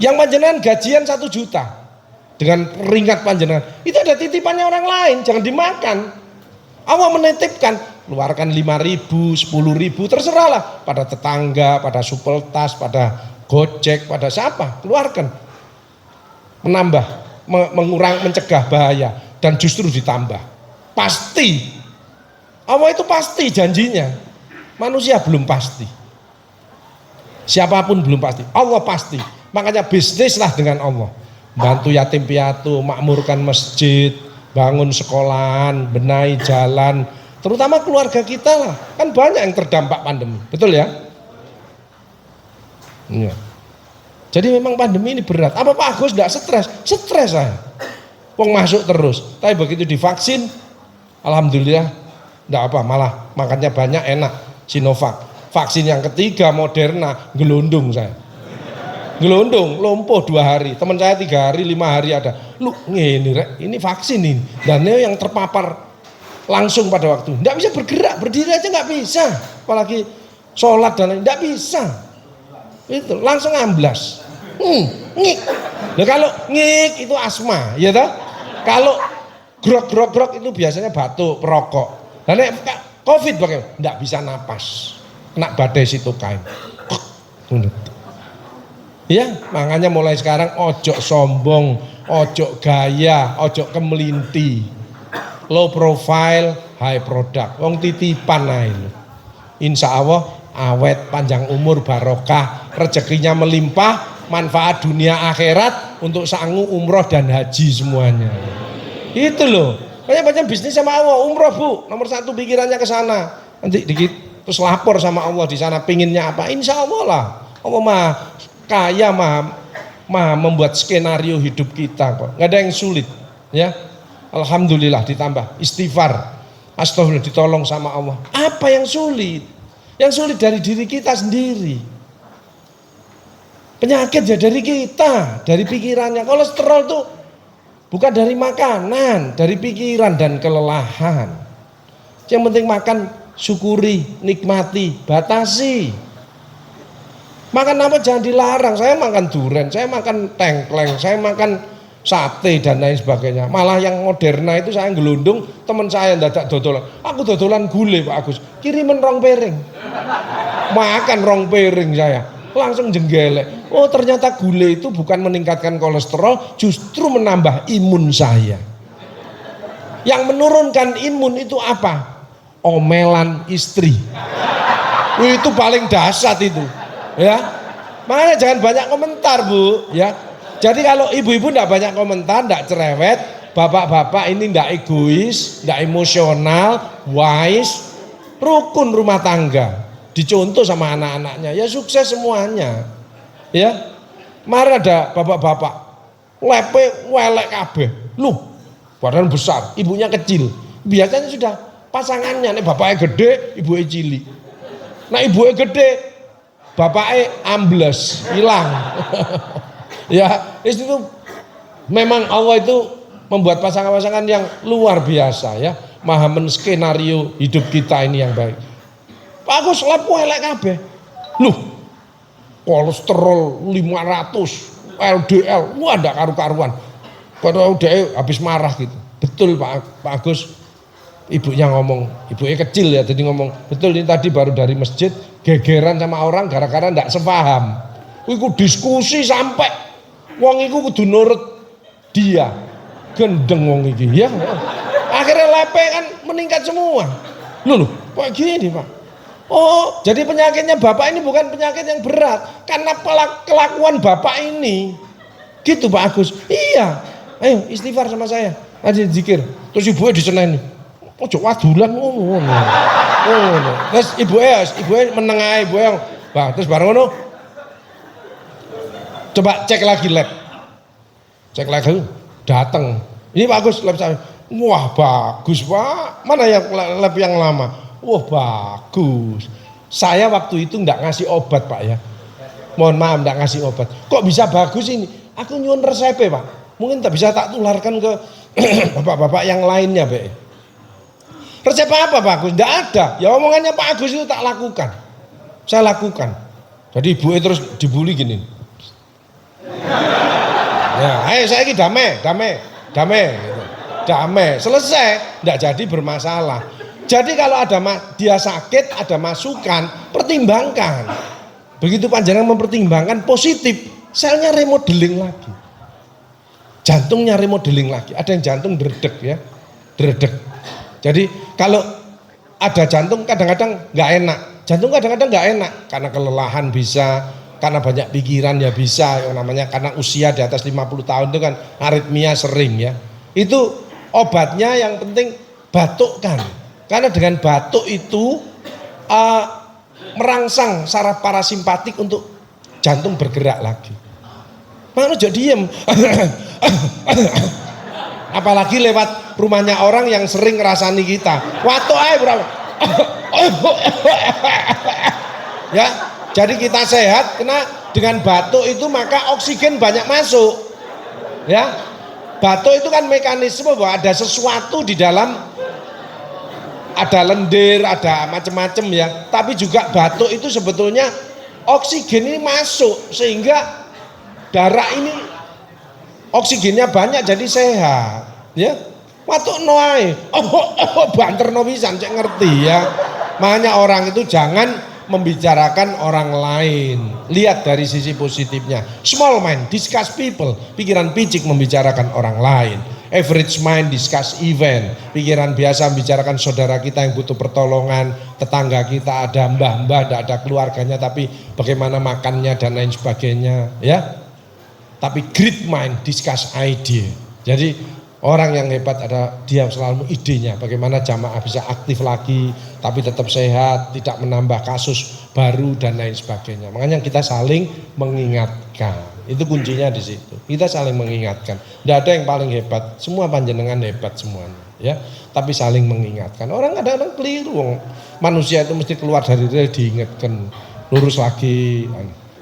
Yang panjenengan gajian 1 juta dengan ringat panjenengan, itu ada titipannya orang lain, jangan dimakan. Allah menitipkan, keluarkan 5.000, 10.000, terserahlah pada tetangga, pada supeltas, pada gojek, pada siapa, keluarkan. Menambah, mencegah bahaya dan justru ditambah. Pasti. Allah itu pasti janjinya. Manusia belum pasti. Siapapun belum pasti. Allah pasti. Makanya bisnislah dengan Allah. Bantu yatim piatu, makmurkan masjid, bangun sekolahan, benahi jalan, terutama keluarga kita lah. Kan banyak yang terdampak pandemi, betul ya? Ya. Jadi memang pandemi ini berat. Apa Pak Agus enggak stres? Stres saya. Wong masuk terus. Tapi begitu divaksin, alhamdulillah enggak apa, malah makannya banyak, enak. Sinovac. Vaksin yang ketiga Moderna, gelundung saya. Gelondong, lumpuh 2 hari, teman saya 3 hari, 5 hari ada. Lu ngene rek, ini vaksin ini. Dan yang terpapar langsung pada waktu. Nggak bisa bergerak, berdiri aja nggak bisa. Apalagi sholat dan lain, nggak bisa. Itu langsung amblas. Ngik. Nah, kalau ngik itu asma, ya toh? Kalau grok itu biasanya batuk, perokok. Dan COVID bagaimana? Nggak bisa napas, kena badai sitokain. Ya, makanya mulai sekarang ojo sombong, ojo gaya, ojo kemelinti, low profile, high product. Wong titipan ae. Insya Allah awet, panjang umur, barokah, rezekinya melimpah, manfaat dunia akhirat untuk sanggup umroh dan haji semuanya. Itu loh. Banyak bisnis sama Allah, umroh Bu, nomor 1 pikirannya ke sana. Nanti dikit terus lapor sama Allah di sana pinginnya apa? Insya Allah lah. Allah mah kaya, mah membuat skenario hidup kita kok. Nggak ada yang sulit, ya. Alhamdulillah ditambah istighfar, astagfirullah, ditolong sama Allah. Apa yang sulit? Yang sulit dari diri kita sendiri. Penyakit ya dari kita, dari pikirannya. Kolesterol tuh bukan dari makanan, dari pikiran dan kelelahan. Yang penting makan, syukuri, nikmati, batasi. Makan apa jangan dilarang. Saya makan durian, saya makan tengkleng, saya makan sate dan lain sebagainya. Malah yang moderna itu saya gelundung, teman saya dadak dodolan. Aku dodolan gulai Pak Agus, kirimin 2 piring. Makan 2 piring saya. Langsung jenggelek. Oh ternyata gulai itu bukan meningkatkan kolesterol, justru menambah imun saya. Yang menurunkan imun itu apa? Omelan istri. Itu paling dahsyat itu. Ya, makanya jangan banyak komentar Bu. Ya, jadi kalau ibu-ibu enggak banyak komentar, enggak cerewet, bapak-bapak ini enggak egois, enggak emosional, wise, rukun rumah tangga, dicontoh sama anak-anaknya, ya sukses semuanya. Ya, kemarin ada bapak-bapak, lepe welek kabeh, lu badan besar, ibunya kecil. Biasanya sudah pasangannya, nih bapaknya gede, ibunya cilik. Nah ibunya gede, bapaknya ambles, hilang. Ya, itu memang Allah itu membuat pasangan-pasangan yang luar biasa ya, maha menskenario hidup kita ini yang baik. Pak Agus lep elek kabeh. Loh, kolesterol 500, LDL, wah ndak karu-karuan. Padahal dia habis marah gitu. Betul Pak Agus. Ibunya ngomong, ibunya kecil ya, jadi ngomong, betul ini tadi baru dari masjid, gegeran sama orang gara-gara ndak sepaham. Iku diskusi sampai wong iku kudu nurut dia. Gendeng wong iki ya. Akhirnya lepe kan meningkat semua. Loh, kok gini Pak? Oh, jadi penyakitnya bapak ini bukan penyakit yang berat, karena kelakuan bapak ini. Gitu Pak Agus. Iya. Ayo istighfar sama saya. Aja zikir. Terus ibunya diseneni. Ojo wadulan ngono. Terus ibunya meneng ae, ibunya. Bah, terus bareng ngono. Coba cek lagi lab. Cek lagi, datang. Ini Pak Agus lab saya. Wah, bagus Pak. Mana yang lab yang lama? Wah, bagus. Saya waktu itu enggak ngasih obat Pak ya. Mohon maaf enggak ngasih obat. Kok bisa bagus ini? Aku nyuwun resepnya Pak. Mungkin tak bisa tak tularkan ke bapak-bapak yang lainnya Pak. Resep apa Pak Agus? Enggak ada. Ya omongannya Pak Agus itu tak lakukan. Saya lakukan. Jadi ibunya terus dibully gini. Ya, ayo saya ini damai. Damai, selesai, enggak jadi bermasalah. Jadi kalau ada dia sakit, ada masukan, pertimbangkan. Begitu panjenengan mempertimbangkan positif, selnya remodeling lagi. Jantungnya remodeling lagi. Ada yang jantung dredeg ya. Dredeg. Jadi kalau ada jantung kadang-kadang nggak enak. Jantung kadang-kadang nggak enak karena kelelahan bisa, karena banyak pikiran ya bisa, yang namanya karena usia di atas 50 tahun itu kan aritmia sering ya. Itu obatnya yang penting batukkan. Karena dengan batuk itu merangsang saraf parasimpatik untuk jantung bergerak lagi. Makanya jadi diem. Apalagi lewat rumahnya orang yang sering ngerasani kita. Watuk aja berapa? Ya, jadi kita sehat karena Dengan batuk itu maka oksigen banyak masuk. Ya. Batuk itu kan mekanisme bahwa ada sesuatu di dalam, ada lendir, ada macam-macam ya. Tapi juga batuk itu sebetulnya oksigen ini masuk sehingga darah ini oksigennya banyak jadi sehat. Ya. Batuk noai. Banter no pisan cek ngerti ya. Makanya orang itu jangan membicarakan orang lain. Lihat dari sisi positifnya. Small mind discuss people. Pikiran picik membicarakan orang lain. Average mind discuss event. Pikiran biasa membicarakan saudara kita yang butuh pertolongan, tetangga kita ada mbah-mbah, tidak ada keluarganya tapi bagaimana makannya dan lain sebagainya, ya. Tapi great mind discuss idea. Jadi orang yang hebat adalah dia selalu idenya bagaimana jamaah bisa aktif lagi tapi tetap sehat, tidak menambah kasus baru dan lain sebagainya. Makanya kita saling mengingatkan. Itu kuncinya di situ. Kita saling mengingatkan. Tidak ada yang paling hebat, semua panjenengan hebat semuanya, ya. Tapi saling mengingatkan. Orang kadang-kadang keliru. Manusia itu mesti keluar dari rel diingatkan, lurus lagi.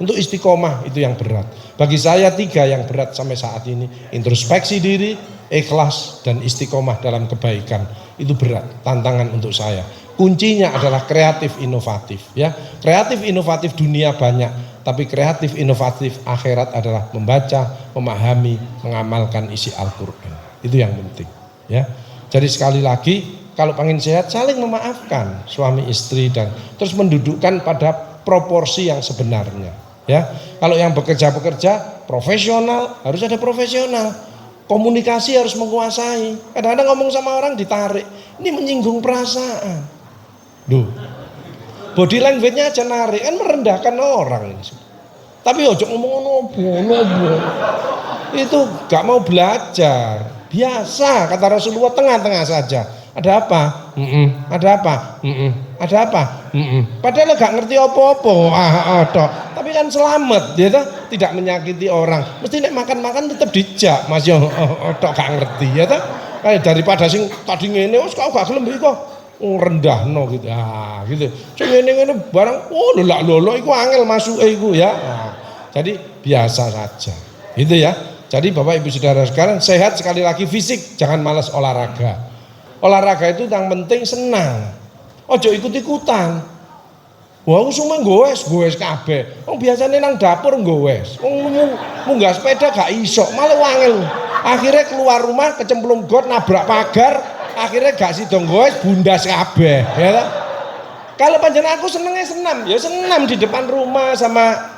Untuk istiqomah itu yang berat. Bagi saya 3 yang berat sampai saat ini. Introspeksi diri, ikhlas, dan istiqomah dalam kebaikan. Itu berat, tantangan untuk saya. Kuncinya adalah kreatif inovatif, ya. Kreatif inovatif dunia banyak, tapi kreatif inovatif akhirat adalah membaca, memahami, mengamalkan isi Al-Qur'an. Itu yang penting, ya. Jadi sekali lagi, kalau pengen sehat saling memaafkan suami istri dan terus mendudukkan pada proporsi yang sebenarnya, ya. Kalau yang bekerja profesional, harus ada profesional. Komunikasi harus menguasai. Kadang-kadang ngomong sama orang ditarik, ini menyinggung perasaan. Duh, body language-nya aja narik, kan merendahkan orang ini. Tapi ojo ngomong nobo. Itu gak mau belajar. Biasa kata Rasulullah, tengah-tengah saja. Ada apa? Ada apa? Ada apa? Padahal gak ngerti apa-apa. Tapi kan selamat, dia tuh tidak menyakiti orang. Mesti nek makan-makan tetap dijak, Mas yo gak ngerti ya tuh. Kayak daripada sing tadi ngene wis kok gak gelem kok rendahno gitu. Gitu. Sing ngene-ngene barang lolo iku angel masuke iku ya. Jadi biasa saja. Gitu ya. Jadi Bapak Ibu Saudara sekarang sehat sekali lagi fisik, jangan malas olahraga. Olahraga itu yang penting senang. Ojo ikut-ikutan. Wah, aku semua nggoes kabeh. Wong biasane nang dapur nggoes. Wong munggah sepeda gak iso, malah wangel. Akhirnya keluar rumah kecemplung got nabrak pagar, akhirnya gak sido nggoes bundas kabeh, ya toh? Kalau panjenengan aku senengnya senam, ya senam di depan rumah sama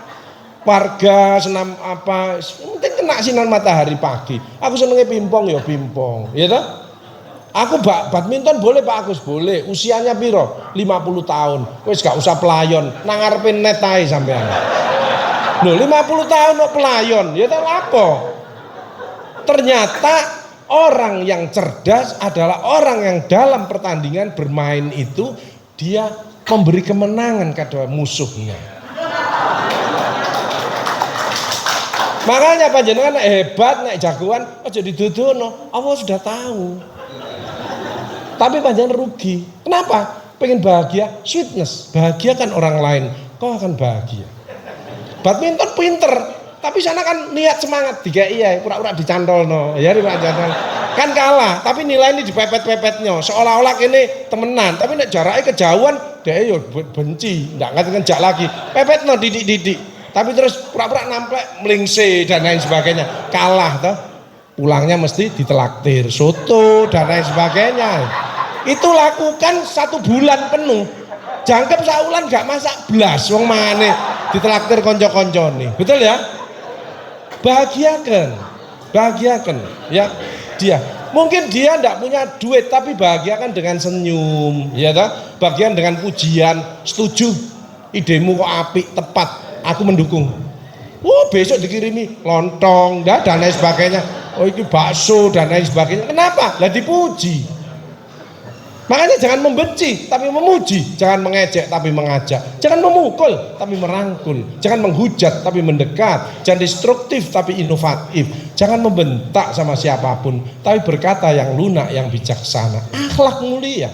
warga, senam apa, penting kena sinar matahari pagi. Aku senengnya pimpong ya pimpong, ya toh? Aku badminton boleh Pak Agus, boleh. Usianya piro? 50 tahun. Wis gak usah pelayon, nang ngarepe net ae sampean. Lho 50 tahun kok pelayon, ya ta apa? Ternyata orang yang cerdas adalah orang yang dalam pertandingan bermain itu dia memberi kemenangan kepada musuhnya. Makanya panjenengan hebat, nek jagoan aja didudono. Allah sudah tahu. Tapi panjenengan rugi. Kenapa? Pengen bahagia, sweetness. Bahagiakan orang lain, kau akan bahagia. Badminton pinter, tapi sana kan niat semangat. Tiga iya, pura-pura dicantol no. Ya dicantol. Kan kalah, tapi nilai ini dipepet-pepetnya. Seolah-olah ini temenan, tapi nek jaraknya kejauhan, dia yo benci, nggak ngajak lagi. Pepet no, didik. Tapi terus pura-pura namplek, melingse dan lain sebagainya. Kalah toh. Pulangnya mesti ditelaktir soto dan lain sebagainya. Itu lakukan 1 bulan penuh. Jangkep saulan gak masak blas wong mangane ditelaktir konco-koncone. Betul ya? Bahagiakan ya dia. Mungkin dia ndak punya duit tapi bahagiakan dengan senyum, ya toh? Bagian dengan pujian, setuju idemu kok apik, tepat, aku mendukung. Besok dikirimi lontong dan lain sebagainya. Itu bakso dan lain sebagainya. Kenapa? Lah dipuji. Makanya jangan membenci tapi memuji, jangan mengejek tapi mengajak, jangan memukul tapi merangkul, jangan menghujat tapi mendekat, jangan destruktif tapi inovatif, jangan membentak sama siapapun tapi berkata yang lunak, yang bijaksana. Akhlak mulia.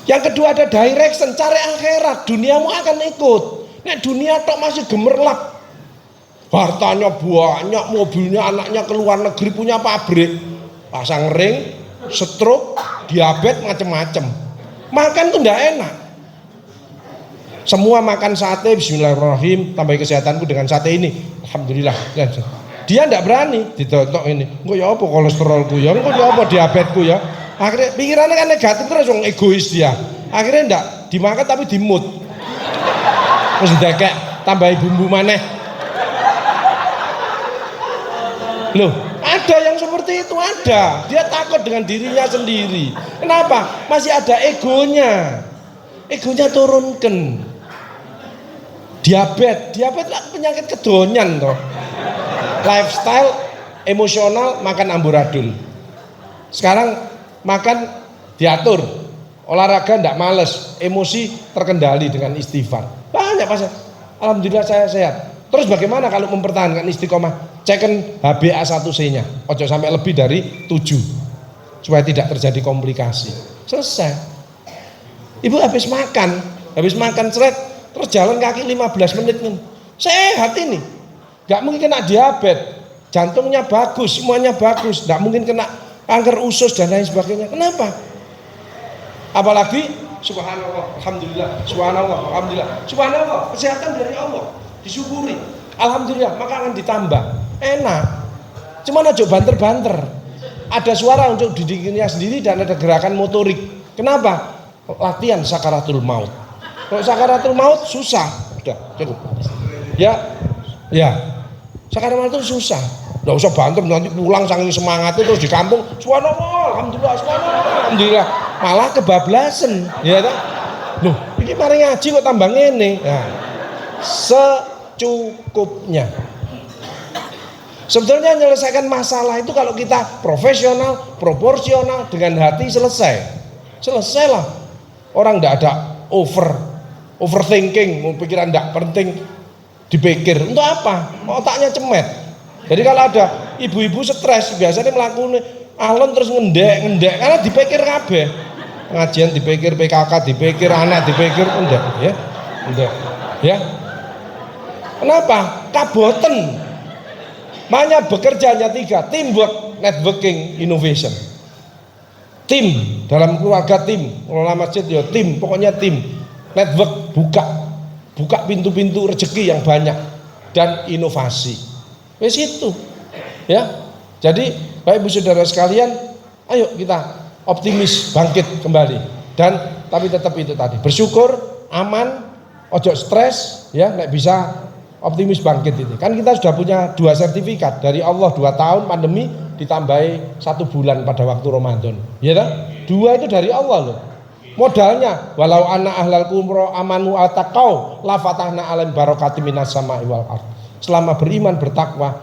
Yang kedua ada direction, cari akhirat, duniamu akan ikut. Nek dunia tok masih gemerlap. Hartanya banyak, mobilnya, anaknya ke luar negeri punya pabrik, pasang ring, stroke, diabetes, macem-macem. Makan tuh ndak enak. Semua makan sate, bismillahirrahmanirrahim, tambah kesehatanku dengan sate ini, alhamdulillah. Dia ndak berani ditontok ini. Engko ya apa kolesterolku ya, engko ya apa diabetesku ya. Akhirnya pikirannya kan negatif terus, wong egois dia. Akhirnya ndak dimakan tapi dimut. Terus didekek, tambahi bumbu maneh. Loh, ada yang seperti itu, ada. Dia takut dengan dirinya sendiri. Kenapa? Masih ada egonya. Egonya turunkan. Diabetes penyakit kedonyan toh. Lifestyle, emosional, makan amburadul. Sekarang makan diatur, olahraga ndak males, emosi terkendali dengan istighfar. Banyak pasien. Alhamdulillah saya sehat. Terus bagaimana kalau mempertahankan istiqomah? Ceken HbA1c-nya, ojo sampai lebih dari 7 supaya tidak terjadi komplikasi. Selesai. Ibu habis makan seret, terus jalan kaki 15 menit nih. Sehat ini. Gak mungkin kena diabetes, jantungnya bagus, semuanya bagus, gak mungkin kena kanker usus dan lain sebagainya. Kenapa? Apalagi subhanallah, alhamdulillah, subhanallah, alhamdulillah, subhanallah, kesehatan dari Allah, disyukuri, alhamdulillah, maka akan ditambah, enak. Cuman aja banter-banter. Ada suara untuk dirinya sendiri dan ada gerakan motorik. Kenapa? Latihan sakaratul maut. Kalau sakaratul maut susah, udah cukup. Ya, sakaratul maut itu susah. Nggak usah banter, nanti pulang saking semangatnya terus di kampung, subhanallah, alhamdulillah, subhanallah, alhamdulillah, malah kebablasan, ya kan? Loh, ini mari ngaji kok tambah ngene. Nah, secukupnya. Sebetulnya menyelesaikan masalah itu kalau kita profesional, proporsional, dengan hati selesailah. Orang tidak ada overthinking, pikiran tidak penting dipikir. Untuk apa? Otaknya cemet. Jadi kalau ada ibu-ibu stres, biasanya melakukan alon terus ngendek, karena dipikir kabeh. Pengajian dipikir, PKK dipikir, anak dipikir, ngendek, ya. Kenapa? Kaboten. Makanya bekerja hanya 3, teamwork, networking, innovation. Tim, dalam keluarga tim, ngelola masjid ya tim, pokoknya tim. Network, buka pintu-pintu rezeki yang banyak dan inovasi. Wes itu, ya. Jadi, Bapak Ibu Saudara sekalian, ayo kita optimis, bangkit kembali. Dan tapi tetap itu tadi, bersyukur, aman, ojo stres, ya, nek bisa optimis bangkit ini. Kan kita sudah punya 2 sertifikat dari Allah, 2 tahun pandemi ditambahi 1 bulan pada waktu Ramadan. Ya kan? 2 itu dari Allah loh. Modalnya walau anna ahlal qura amanu attaqau la fatahna alam barakati minas sama'i wal ardh. Selama beriman bertakwa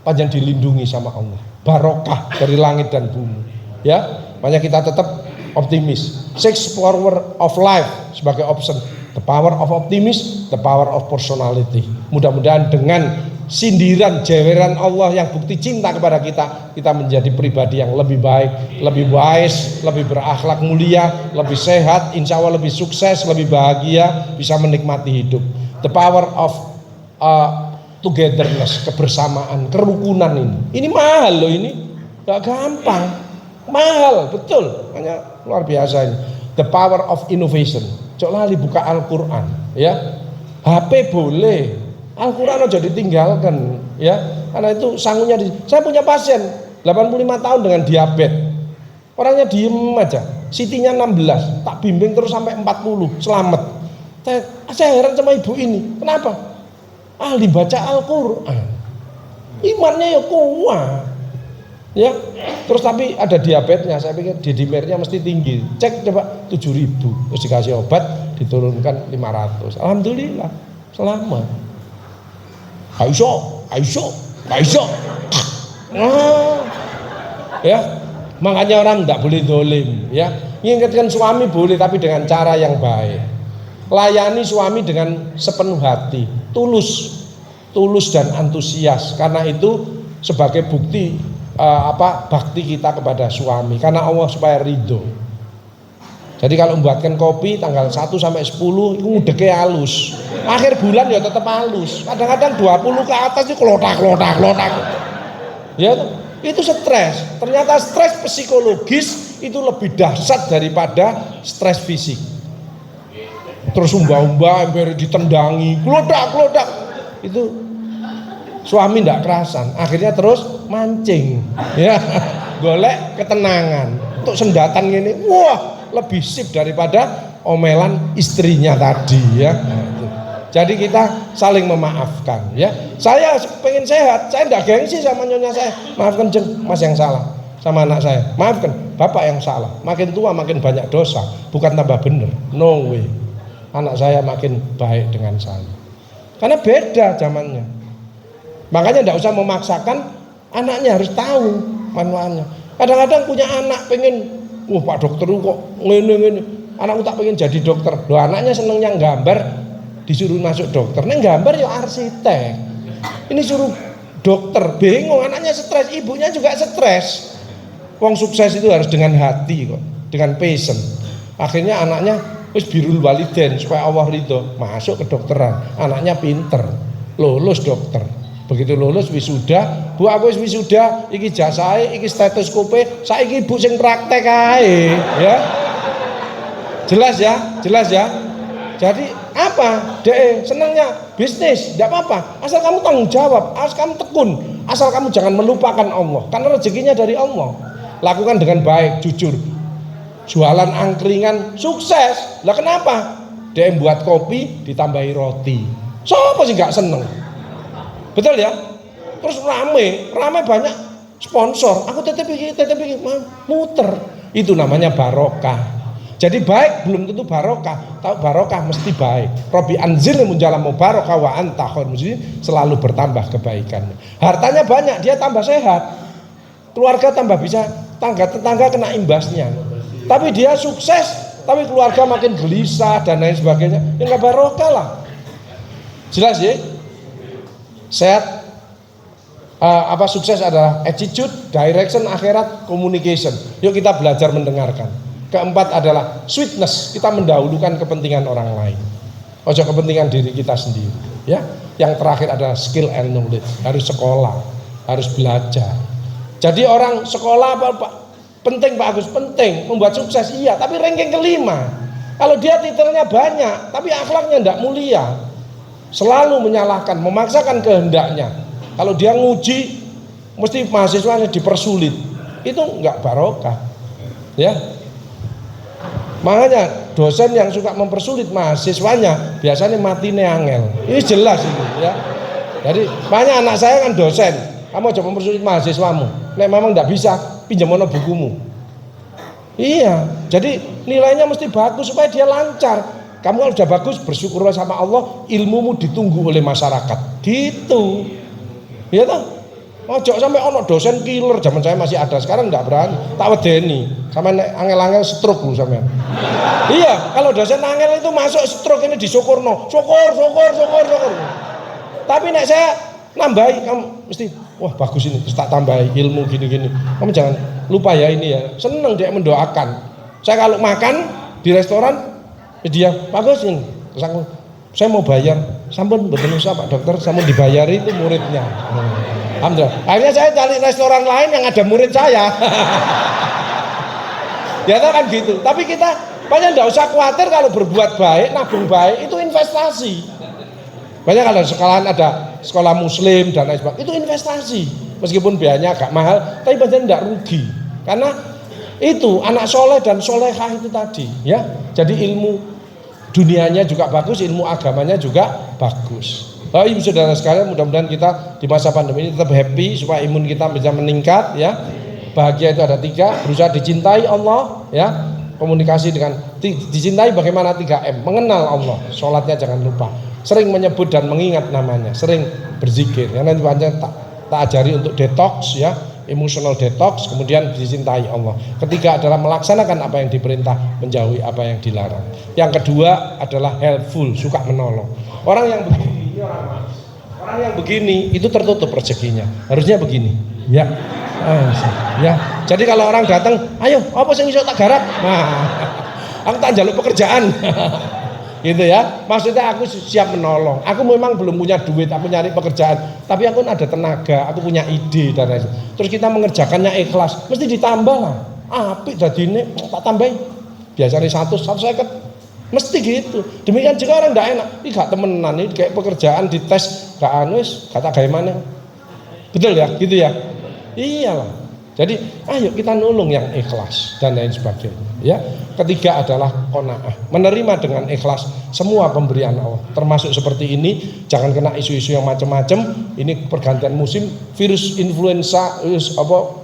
panjang dilindungi sama Allah. Barokah dari langit dan bumi. Ya, makanya kita tetap optimis. 6 power of life sebagai option. The power of optimism, the power of personality. Mudah-mudahan dengan sindiran jeweran Allah yang bukti cinta kepada kita, kita menjadi pribadi yang lebih baik, lebih wise, lebih berakhlak mulia, lebih sehat, insya Allah lebih sukses, lebih bahagia, bisa menikmati hidup. The power of togetherness, kebersamaan, kerukunan ini mahal loh, ini gak gampang, mahal, betul, hanya luar biasa ini. The power of innovation. Cok lali buka Al-Quran, ya. HP boleh, Al-Quran aja ditinggalkan, ya. Karena itu sangunya saya punya pasien 85 tahun dengan diabetes. Orangnya diem aja, CT-nya 16, tak bimbing terus sampai 40, selamat. Saya heran sama ibu ini. Kenapa? Ahli baca Al-Quran. Imannya ya kuat. Ya, terus tapi ada diabetesnya, saya pikir dedimernya mesti tinggi. Cek coba 7.000, terus dikasih obat diturunkan 500. Alhamdulillah, selamat. Aisyah. Ya, makanya orang tidak boleh dolim. Ya, mengingatkan suami boleh, tapi dengan cara yang baik. Layani suami dengan sepenuh hati, tulus dan antusias. Karena itu sebagai bukti bakti kita kepada suami, karena Allah supaya ridho. Jadi kalau membuatkan kopi tanggal 1 sampai 10 itu ngudeke halus. Akhir bulan ya tetap halus. Kadang-kadang 20 ke atas itu klotak. Ya, itu stres. Ternyata stres psikologis itu lebih dahsyat daripada stres fisik. Terus umba-umba, hampir ditendangi, klodak. Itu suami ndak kerasan. Akhirnya terus mancing. Ya, golek ketenangan. Untuk sendatan gini, wah, lebih sip daripada omelan istrinya tadi ya. Jadi kita saling memaafkan ya. Saya pengen sehat, saya enggak gengsi sama nyonya saya. Maafkan Jeng, Mas yang salah sama anak saya. Maafkan Bapak yang salah. Makin tua makin banyak dosa, bukan tambah bener. No way. Anak saya makin baik dengan saya. Karena beda zamannya. Makanya enggak usah memaksakan, anaknya harus tahu manualnya. Kadang-kadang punya anak pengen, Pak dokter kok ngene. Anakku tak pengen jadi dokter. Loh, anaknya senengnya gambar, disuruh masuk dokter. Neng gambar ya arsitek. Ini suruh dokter, bingung, anaknya stres, ibunya juga stres. Wong sukses itu harus dengan hati kok, dengan passion. Akhirnya anaknya wis birrul walidain supaya Allah ridho, masuk ke dokteran. Anaknya pinter, lulus dokter. Begitu lulus wisuda, Bu aku wis wisuda, iki jasae, iki stetoskope, saiki ibu sing praktek ae, ya. Jelas ya. Jadi apa? Senangnya bisnis, tidak apa-apa. Asal kamu tanggung jawab, asal kamu tekun, asal kamu jangan melupakan Allah. Karena rezekinya dari Allah. Lakukan dengan baik, jujur. Jualan angkringan sukses. Lah kenapa? Buat kopi ditambahi roti. Siapa sih nggak seneng? Betul ya? Terus rame banyak sponsor. Aku tetep muter. Itu namanya barokah. Jadi baik belum tentu barokah. Tahu barokah mesti baik. Robi anzil munjalam mubarakah wa anta khair mesti selalu bertambah kebaikannya. Hartanya banyak, dia tambah sehat. Keluarga tambah bisa, tetangga kena imbasnya. Tapi dia sukses, tapi keluarga makin gelisah dan lain sebagainya. Ya enggak barokah lah. Jelas ya? Sehat sukses adalah attitude, direction, akhirat, communication. Yuk kita belajar mendengarkan. Keempat adalah sweetness, kita mendahulukan kepentingan orang lain. Ojo kepentingan diri kita sendiri, ya. Yang terakhir adalah skill and knowledge, harus sekolah, harus belajar. Jadi orang sekolah penting Pak Agus, penting membuat sukses iya, tapi ranking kelima. Kalau dia titelnya banyak, tapi akhlaknya tidak mulia. Selalu menyalahkan, memaksakan kehendaknya. Kalau dia nguji, mesti mahasiswanya dipersulit. Itu enggak barokah. Ya. Makanya dosen yang suka mempersulit mahasiswanya biasanya matine angel. Ini jelas itu ya. Jadi banyak anak saya kan dosen. Kamu coba mempersulit mahasiswamu. Nek memang enggak bisa, pinjam bukumu. Iya. Jadi nilainya mesti bagus supaya dia lancar. Kamu kalau sudah bagus, bersyukurlah sama Allah, ilmumu ditunggu oleh masyarakat. Gitu. Ya toh? Ojo sampai ono dosen killer, zaman saya masih ada, sekarang enggak berani. Tak wedeni. Sama angel-angel stroke lu sampean. Iya, kalau dosen angel itu masuk stroke ini disyukurno. Syukur. Tapi nek saya nambahi, kamu mesti wah bagus ini, terus tak tambahi ilmu gini-gini. Kamu jangan lupa ya ini ya. Seneng dia mendoakan. Saya kalau makan di restoran dia bagus ini, terus aku, saya mau bayar, sampun betul usah Pak Dokter, sampun dibayari itu muridnya. Alhamdulillah. Akhirnya saya cari restoran lain yang ada murid saya. Ya kan gitu. Tapi kita banyak tidak usah khawatir kalau berbuat baik, nabung baik itu investasi. Banyak kalau sekalian ada sekolah muslim dan lain sebagainya, itu investasi. Meskipun biayanya agak mahal, tapi bagian tidak rugi. Karena itu anak soleh dan solehah itu tadi, ya. Jadi ilmu dunianya juga bagus, ilmu agamanya juga bagus. Ibu saudara sekalian, mudah-mudahan kita di masa pandemi ini tetap happy supaya imun kita bisa meningkat, ya. Bahagia itu ada 3, berusaha dicintai Allah, ya. Komunikasi dengan dicintai bagaimana 3M, mengenal Allah, sholatnya jangan lupa, sering menyebut dan mengingat namanya, sering berzikir. Ya, nanti banyak tak ajari untuk detox, ya. Emotional detox, kemudian dicintai Allah. Ketiga adalah melaksanakan apa yang diperintah, menjauhi apa yang dilarang. Yang kedua adalah helpful, suka menolong. Orang yang begini, orang yang begini itu tertutup rezekinya. Harusnya begini, ya. Ya. Jadi kalau orang datang, ayo, apa sing iso tak garap? Nah, Aku tak jaluk pekerjaan. Gitu ya. Maksudnya aku siap menolong. Aku memang belum punya duit, aku nyari pekerjaan, tapi aku ada tenaga, aku punya ide dan lain. Terus kita mengerjakannya ikhlas, mesti ditambah lah. Apik dadine tak tambahin. Biasanya 150. Mesti gitu. Demikian juga orang ndak enak. Ih gak temenan ini kayak pekerjaan dites gak anus, kata gawe mana. Betul ya? Gitu ya. Iyalah. Jadi ayo kita nolong yang ikhlas dan lain sebagainya ya. Ketiga adalah qanaah, menerima dengan ikhlas semua pemberian Allah, termasuk seperti ini. Jangan kena isu-isu yang macam-macam. Ini pergantian musim, virus influenza, virus apa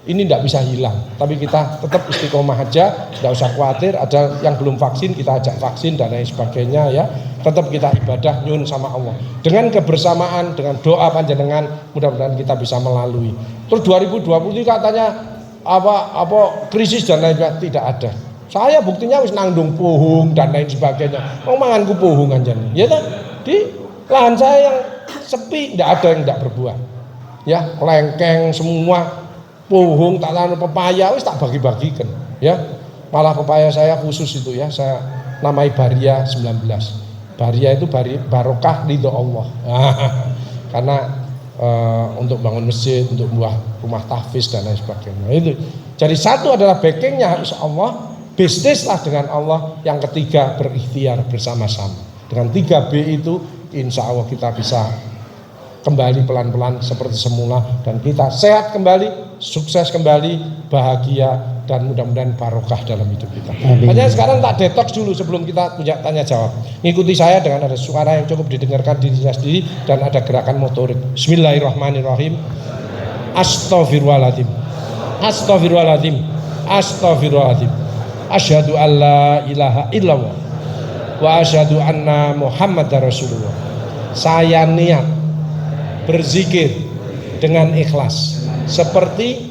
ini tidak bisa hilang, tapi kita tetap istiqomah aja, tidak usah khawatir. Ada yang belum vaksin, kita ajak vaksin dan lain sebagainya ya. Tetap kita ibadah nyun sama Allah dengan kebersamaan, dengan doa panjenengan, mudah-mudahan kita bisa melalui. Terus 2020 katanya apa krisis dan lain sebagainya, tidak ada. Saya buktinya wis nangdung pohong dan lain sebagainya. Mau manganku pohong aja nih, ya kan? Di lahan saya yang sepi, tidak ada yang tidak berbuah. Ya, lengkeng semua. Pohong tak lalu pepaya wis tak bagi-bagikan ya. Malah pepaya saya khusus itu ya, saya namai Baria 19. Baria itu barokah ridho Allah. Karena untuk bangun masjid, untuk buah rumah tahfiz dan lain sebagainya. Itu. Jadi satu adalah backingnya harus Allah, bisnislah dengan Allah. Yang ketiga berikhtiar bersama-sama. Dengan 3B itu insya Allah kita bisa kembali pelan-pelan seperti semula dan kita sehat kembali, sukses kembali, bahagia dan mudah-mudahan barokah dalam hidup kita. Hanya sekarang tak detox dulu sebelum kita punya tanya jawab. Ngikuti saya dengan ada suara yang cukup didengarkan dirinya sendiri dan ada gerakan motorik. Bismillahirrahmanirrahim. Astaghfirullahaladzim. Astaghfirullahaladzim. Astaghfirullahaladzim. Asyhadu alla ilaha illallah wa asyhadu anna Muhammadar Rasulullah. Saya niat berzikir dengan ikhlas seperti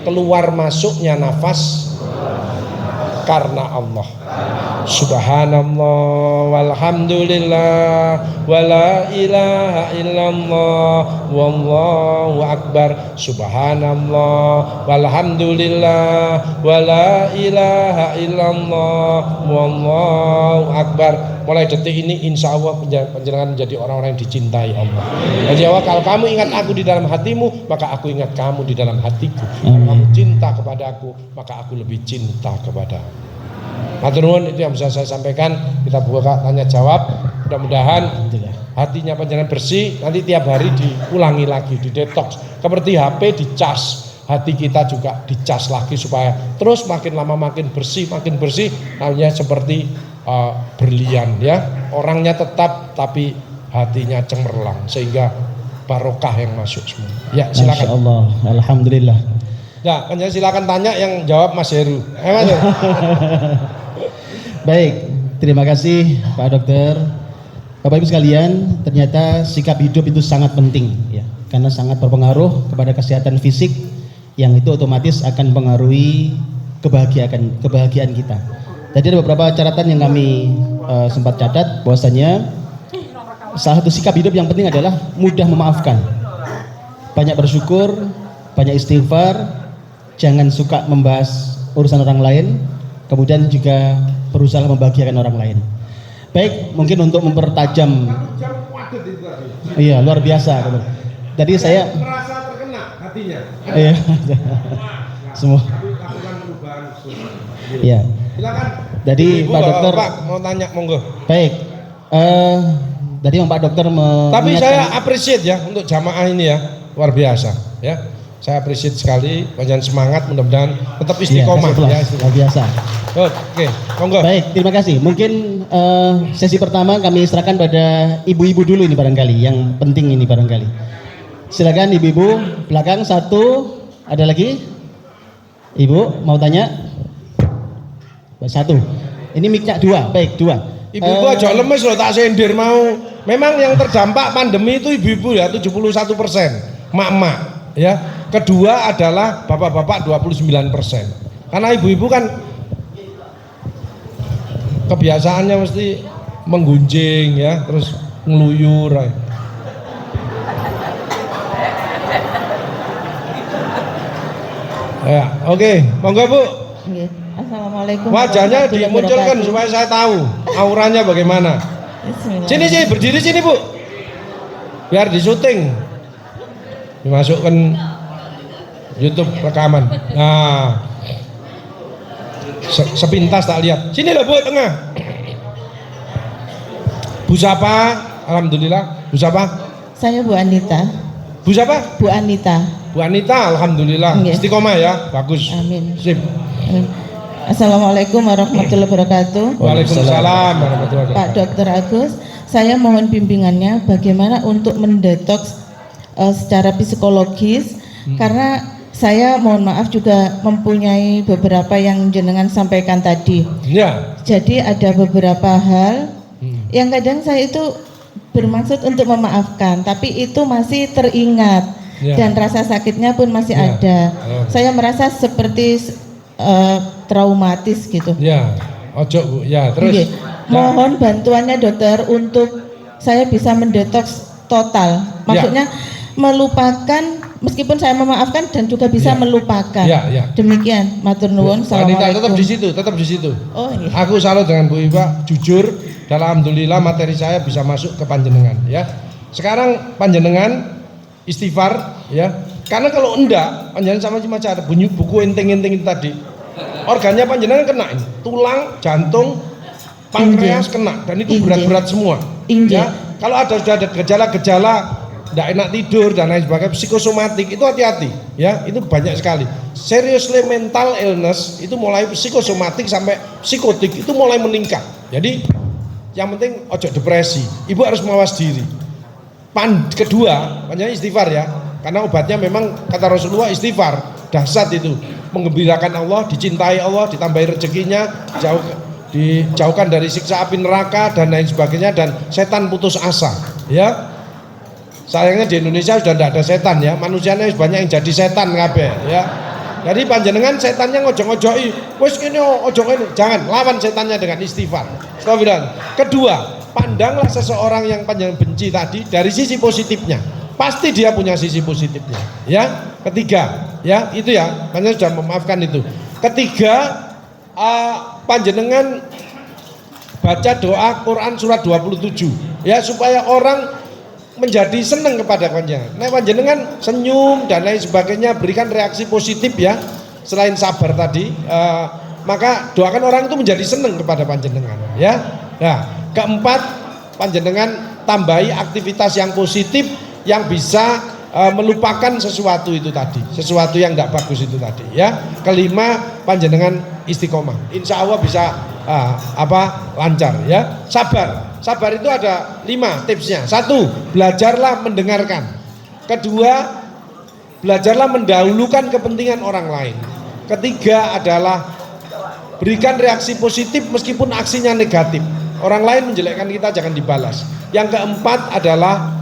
keluar masuknya nafas karena Allah. Subhanallah walhamdulillah wala ilaha illallah wallahu akbar. Subhanallah walhamdulillah wala ilaha illallah wallahu akbar. Mulai detik ini insya Allah panjenengan menjadi orang-orang yang dicintai Allah. Jadi Allah, kalau kamu ingat aku di dalam hatimu, maka aku ingat kamu di dalam hatiku. Kalau kamu cinta kepada aku, maka aku lebih cinta kepada kamu. Matur nuwun, itu yang bisa saya sampaikan. Kita buka tanya jawab. Mudah-mudahan hatinya panjenengan bersih. Nanti tiap hari diulangi lagi, di detox. Seperti HP dicas, hati kita juga dicas lagi supaya terus makin lama makin bersih, namanya seperti berlian ya. Orangnya tetap tapi hatinya cemerlang sehingga barokah yang masuk semua. Ya, silakan. Masya Allah, alhamdulillah. Ya, kan silakan tanya, yang jawab Mas Heru. Baik, terima kasih Pak Dokter. Bapak Ibu sekalian, ternyata sikap hidup itu sangat penting ya, karena sangat berpengaruh kepada kesehatan fisik yang itu otomatis akan mempengaruhi kebahagiaan kita. Tadi ada beberapa catatan yang kami sempat catat, bahwasanya salah satu sikap hidup yang penting adalah mudah memaafkan, banyak bersyukur, banyak istighfar, jangan suka membahas urusan orang lain, kemudian juga berusaha membahagiakan orang lain. Baik, mungkin untuk mempertajam, iya luar biasa. Tadi saya merasa terkena hatinya. Iya, semua. Iya. Silakan. Jadi Ibu, Pak Dokter, Pak mau tanya, monggo. baik. Tadi Pak Dokter Tapi saya appreciate ya untuk jamaah ini ya, luar biasa ya. Saya appreciate sekali, panjang semangat, mudah-mudahan tetap istiqomah ya. Luar biasa. Oke, monggo. Baik, terima kasih. Mungkin sesi pertama kami serahkan pada ibu-ibu dulu ini barangkali, yang penting ini barangkali. Silakan ibu-ibu, belakang satu, ada lagi? Ibu mau tanya? Satu. Ini mic-nya dua, baik dua. Ibu-ibu aja lemes loh, tak sendir mau. Memang yang terdampak pandemi itu ibu-ibu ya 71%, mak-mak ya. Kedua adalah bapak-bapak 29%. Karena ibu-ibu kan kebiasaannya mesti menggunjing ya, terus ngeluyur. Ya, oke, monggo Bu. Assalamualaikum. Wajahnya warahmatullahi dimunculkan wabarakatuh. supaya saya tahu auranya bagaimana. Bismillah. Sini berdiri sini Bu. Biar disuting. Dimasukkan YouTube rekaman. Nah. Sepintas tak lihat. Sini loh Bu, tengah. Bu siapa? Alhamdulillah. Bu siapa? Saya Bu Anita. Bu siapa? Bu Anita. Bu Anita, alhamdulillah. Nggih. Istiqomah ya, bagus. Amin. Sip. Amin. Assalamualaikum warahmatullahi wabarakatuh. Waalaikumsalam warahmatullahi Pak wabarakatuh. Dr. Agus, saya mohon bimbingannya bagaimana untuk mendetoks secara psikologis karena saya mohon maaf juga mempunyai beberapa yang jenengan sampaikan tadi. Ya. Jadi ada beberapa hal yang kadang saya itu bermaksud untuk memaafkan, tapi itu masih teringat Ya. dan rasa sakitnya pun masih Ya. ada. Oh. Saya merasa seperti traumatis gitu. Ya. Ojo Bu. Ya, terus. Nggih. Ya. Mohon bantuannya dokter untuk saya bisa mendetoks total. Maksudnya melupakan meskipun saya memaafkan dan juga bisa Ya. melupakan. Ya, ya. Demikian. Matur nuwun. Wanita Assalamualaikum. tetap di situ. Oh, iya. Aku salut dengan Bu Iba, jujur, dan alhamdulillah materi saya bisa masuk ke panjenengan ya. Sekarang panjenengan istighfar ya. Karena kalau enggak, panjenengan sama macam ada bunyi buku enteng-enteng itu tadi. Organnya panjenengan kena ini, tulang, jantung, pankreas kena dan itu Injil. berat-berat semua. Injil. Ya. Kalau sudah ada gejala-gejala tidak enak tidur dan lain sebagainya, psikosomatik itu hati-hati ya, itu banyak sekali. Seriously mental illness itu mulai psikosomatik sampai psikotik itu mulai meningkat. Jadi yang penting ojo depresi, ibu harus mawas diri. Kedua, panjangnya istighfar ya, karena obatnya memang kata Rasulullah istighfar, dahsyat itu, menggembirakan Allah, dicintai Allah, ditambahi rezekinya, dijauhkan dari siksa api neraka dan lain sebagainya, dan setan putus asa ya. Sayangnya di Indonesia sudah tidak ada setan ya, manusianya banyak yang jadi setan kabeh ya. Jadi panjenengan setannya ngojok-ngojoki, wis kene ojo kene, jangan, lawan setannya dengan istighfar. Astagfirullah. Kedua, pandanglah seseorang yang panjenengan benci tadi dari sisi positifnya. Pasti dia punya sisi positifnya. Ya. Ketiga, ya, itu ya, panjenengan sudah memaafkan itu. Ketiga, panjenengan baca doa Quran surat 27 ya, supaya orang menjadi senang kepada panjenengan. Nah, panjenengan senyum dan lain sebagainya, berikan reaksi positif ya. Selain sabar tadi, maka doakan orang itu menjadi senang kepada panjenengan ya. Nah, keempat, panjenengan tambahi aktivitas yang positif yang bisa melupakan sesuatu itu tadi, sesuatu yang tidak bagus itu tadi ya. Kelima, panjenengan istiqomah. Insya Allah bisa lancar ya. Sabar itu ada 5 tipsnya. 1, belajarlah mendengarkan. Kedua, belajarlah mendahulukan kepentingan orang lain. Ketiga adalah berikan reaksi positif meskipun aksinya negatif. Orang lain menjelekkan kita, jangan dibalas. Yang keempat adalah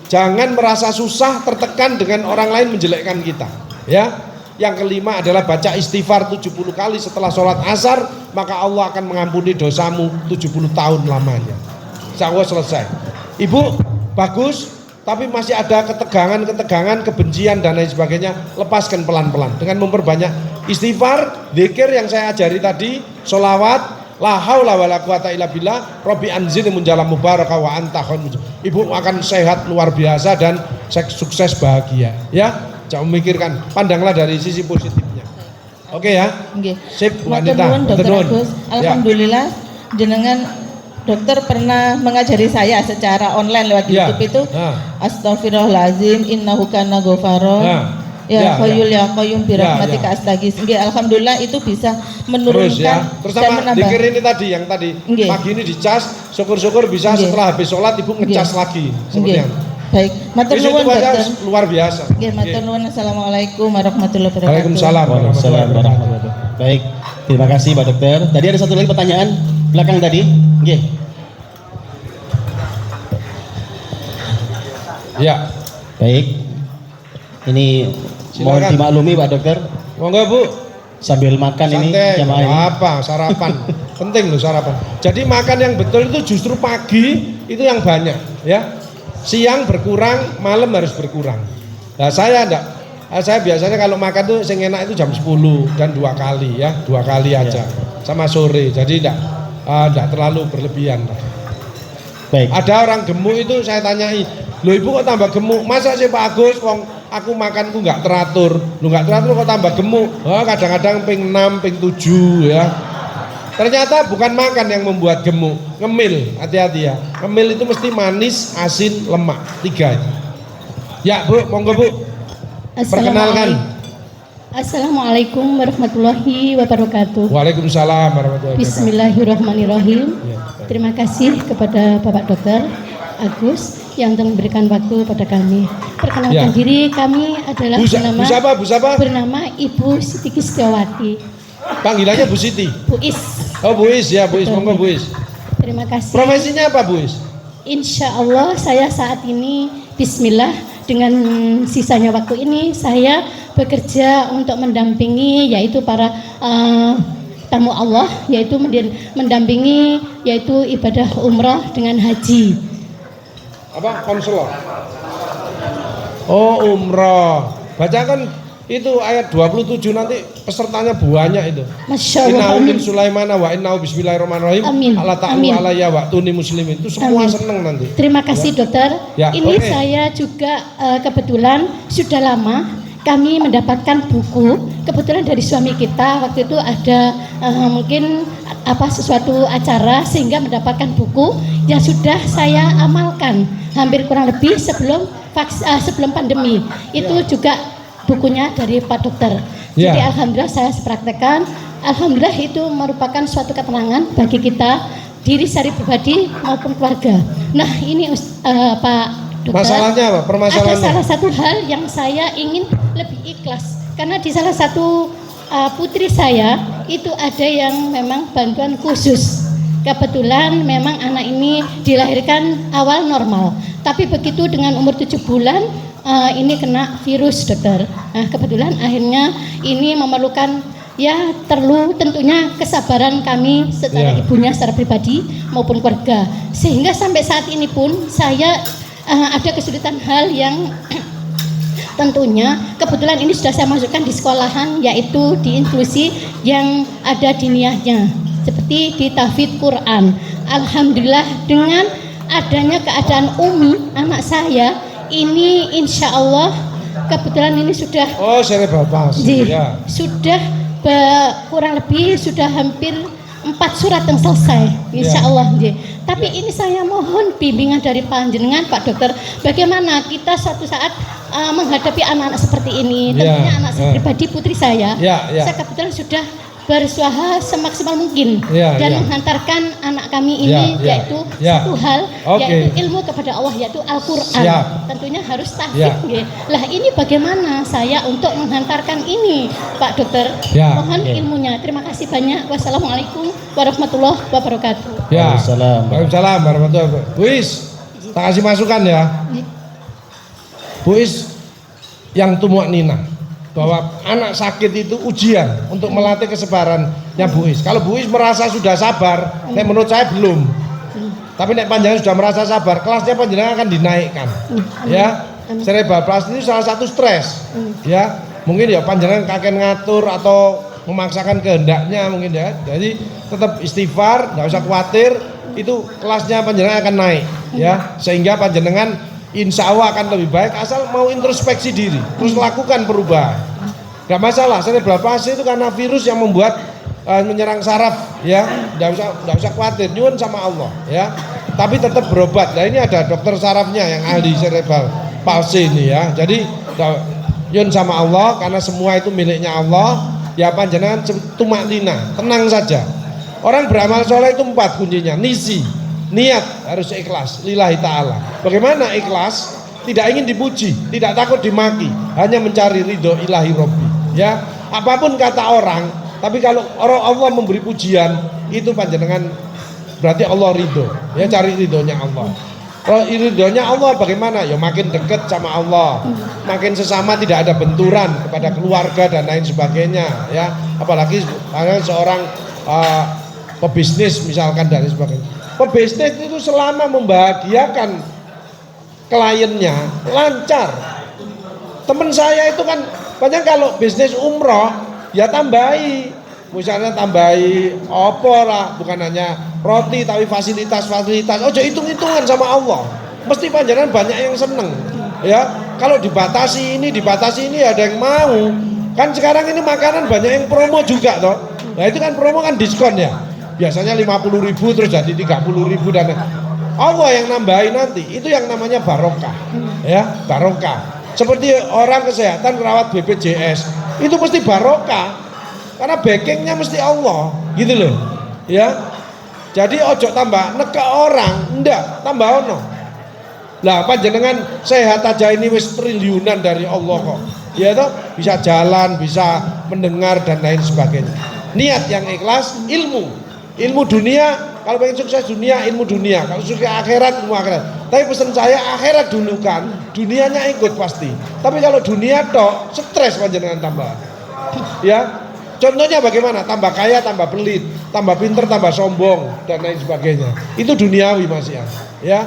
jangan merasa susah, tertekan dengan orang lain menjelekkan kita ya. Yang kelima adalah baca istighfar 70 kali setelah sholat asar, maka Allah akan mengampuni dosamu 70 tahun lamanya. Insya Allah selesai. Ibu bagus, tapi masih ada ketegangan, kebencian dan lain sebagainya, lepaskan pelan-pelan dengan memperbanyak istighfar, zikir yang saya ajari tadi, sholawat, la haula wala quwata illa billah, Rabbi anzilni munjalan mubaraka wa anta khairul. Ibu akan sehat luar biasa dan sukses bahagia ya. Jangan memikirkan, pandanglah dari sisi positifnya. Oke ya. Nggih. Sip, Bu Matur Anita. nuwun Dr. Matur nuwun. Agus. Ya. Alhamdulillah jenengan dokter pernah mengajari saya secara online lewat Ya. YouTube itu. Astagfirullahalazim innahu kana ghafara. Ya, Qayyul ya Qayyum bi rahmatika astaghits. Nggih, alhamdulillah itu bisa menurunkan Terus ya. Terus dan sama menambah. dikir ini tadi yang tadi Nggih. pagi ini dicas, syukur-syukur bisa Nggih. setelah habis sholat ibu ngecas Nggih. lagi seperti Nggih. yang. Baik, matur Terus nuwun itu aja dokter. luar biasa. Nggih, matur nuwun. Assalamualaikum warahmatullahi wabarakatuh. Waalaikumsalam Waalaikumsalam warahmatullahi wabarakatuh. Baik, terima kasih Pak Dokter. Tadi ada satu lagi pertanyaan belakang tadi. Nggih. Ya. Baik. Ini mohon Silakan. dimaklumi Pak Dokter, Monggo Bu. sambil makan ini Santai, jamaah ini. apa sarapan penting loh sarapan. Jadi makan yang betul itu justru pagi itu yang banyak ya. Siang berkurang, malam harus berkurang. Nah saya enggak Saya biasanya kalau makan tuh yang enak itu jam 10 dan 2 kali ya, 2 kali aja sama sore, jadi enggak terlalu berlebihan. Baik. Ada orang gemuk itu saya tanyai, loh ibu kok tambah gemuk? Masa sih Pak Agus, wong aku makanku nggak teratur, lu nggak teratur kok tambah gemuk? Oh, kadang-kadang ping 6, ping 7 ya. Ternyata bukan makan yang membuat gemuk, ngemil, hati-hati ya. Ngemil itu mesti manis, asin, lemak, 3 itu. Ya Bu, monggo Bu, perkenalkan. Assalamualaikum warahmatullahi wabarakatuh. Waalaikumsalam warahmatullahi wabarakatuh. Bismillahirrahmanirrahim. Ya, Terima kasih kepada Bapak Dokter Agus yang telah memberikan waktu pada kami. Perkenalkan Ya. diri, kami adalah Bu siapa? bernama Ibu Siti Kistiawati, Panggilannya Bu Siti. Bu Is. Oh Bu Is ya, Bu Is, Betul. monggo Bu Is. Terima kasih. Profesinya apa Bu Is? Insya Allah saya saat ini Bismillah dengan sisanya waktu ini saya bekerja untuk mendampingi yaitu para tamu Allah, yaitu mendampingi yaitu ibadah umrah dengan haji. Apa? Konselor. Oh umroh. Bacakan itu ayat 27 nanti pesertanya banyak itu. Masya Allah. Innahu min Amin. Sulaimana wa innahu bismillahirrahmanirrahim. Amin. Allah ta'ala Amin. alayya wa tuni muslimin. Itu semua Amin. seneng nanti. Terima kasih dokter. Ya, Ini oke. saya juga kebetulan sudah lama kami mendapatkan buku. Kebetulan dari suami kita waktu itu ada mungkin sesuatu acara sehingga mendapatkan buku yang sudah saya amalkan hampir kurang lebih sebelum pandemi. Itu juga bukunya dari Pak Dokter. Ya. Jadi alhamdulillah saya praktekkan. Alhamdulillah itu merupakan suatu ketenangan bagi kita, diri secara pribadi maupun keluarga. Nah ini Pak Dokter, Masalahnya apa? ada Permasalahannya. salah satu hal yang saya ingin lebih ikhlas karena di salah satu putri saya itu ada yang memang bantuan khusus. Kebetulan memang anak ini dilahirkan awal normal, tapi begitu dengan umur 7 bulan ini kena virus dokter. Nah kebetulan akhirnya ini memerlukan ya perlu tentunya kesabaran kami secara ibunya secara pribadi maupun keluarga, sehingga sampai saat ini pun saya ada kesulitan hal yang tentunya kebetulan ini sudah saya masukkan di sekolahan, yaitu di inklusi yang ada diniyahnya seperti di tahfidz Quran. Alhamdulillah dengan adanya keadaan Umi anak saya ini insya Allah kebetulan ini sudah Cerebral palsy. Ya. sudah kurang lebih sudah hampir 4 surat yang selesai, insya Allah. Tapi ini saya mohon bimbingan dari panjenengan Pak Dokter, bagaimana kita suatu saat menghadapi anak-anak seperti ini. Tentunya anak saya pribadi, putri saya, saya kebetulan sudah berusaha semaksimal mungkin dan menghantarkan anak kami ini yaitu satu hal yaitu ilmu kepada Allah, yaitu Al-Quran. Tentunya harus tahfidz. Lah ini bagaimana saya untuk menghantarkan ini Pak Dokter? Mohon ilmunya. Terima kasih banyak. Wassalamualaikum warahmatullahi wabarakatuh. Waalaikumsalam warahmatullahi wabarakatuh. Bu Is, tak kasih masukan ya. Bu Is yang tumak nina bahwa anak sakit itu ujian untuk melatih kesabarannya Bu Is. Kalau Bu Is merasa sudah sabar, menurut saya belum. Tapi nek panjenengan sudah merasa sabar, kelasnya panjenengan akan dinaikkan. Ya, cerebral palsy itu salah satu stres. Ya, mungkin ya panjenengan kakek ngatur atau memaksakan kehendaknya mungkin ya. Jadi tetap istighfar, nggak usah khawatir. Itu kelasnya panjenengan akan naik. Ya, sehingga panjenengan insya Allah akan lebih baik asal mau introspeksi diri, terus lakukan perubahan. Gak masalah, cerebral palsy itu karena virus yang membuat menyerang saraf, ya. Gak usah khawatir, nyuwun sama Allah, ya. Tapi tetap berobat. Nah ini ada dokter sarafnya yang ahli cerebral palsy ini ya. Jadi nyuwun sama Allah karena semua itu miliknya Allah. Ya panjenengan tumak nina, tenang saja. Orang beramal soleh itu 4 kuncinya, nisi. Niat harus ikhlas lillahi ta'ala. Bagaimana ikhlas? Tidak ingin dipuji, tidak takut dimaki, hanya mencari ridho ilahi robbi. Ya, apapun kata orang, tapi kalau Allah memberi pujian, itu panjenengan berarti Allah ridho. Ya, cari ridhonya Allah. Kalau ridhonya Allah bagaimana? Ya makin dekat sama Allah, makin sesama tidak ada benturan kepada keluarga dan lain sebagainya. Ya, apalagi seorang pebisnis misalkan dan sebagainya. Pebisnis itu selama membahagiakan kliennya lancar. Teman saya itu kan Makanya kalau bisnis umroh ya tambahi, misalnya tambahi opor lah, bukan hanya roti tapi fasilitas-fasilitas. Ojo hitung-hitungan sama Allah. Mesti panjenengan banyak yang seneng. Ya, kalau dibatasi ini ada yang mau. Kan sekarang ini makanan banyak yang promo juga toh. Nah itu kan promo kan diskon ya. Biasanya 50.000 terus jadi 30.000 dan Allah yang nambahin nanti. Itu yang namanya barokah. Ya, barokah. Seperti orang kesehatan rawat BPJS, itu mesti barokah. Karena backingnya mesti Allah, gitu loh. Ya. Jadi ojo tambah neka orang, ndak, tambah ono. Lah panjenengan sehat aja ini wis triliunan dari Allah kok. Ya toh, bisa jalan, bisa mendengar dan lain sebagainya. Niat yang ikhlas, ilmu dunia. Kalau pengen sukses dunia, ilmu dunia. Kalau sukses akhirat, ilmu akhirat. Tapi pesan saya akhirat dulu kan, dunianya ikut pasti. Tapi kalau dunia tok, stres panjenengan tambah. Ya, contohnya bagaimana? Tambah kaya, tambah pelit, tambah pinter, tambah sombong dan lain sebagainya. Itu duniawi Mas ya. Ya,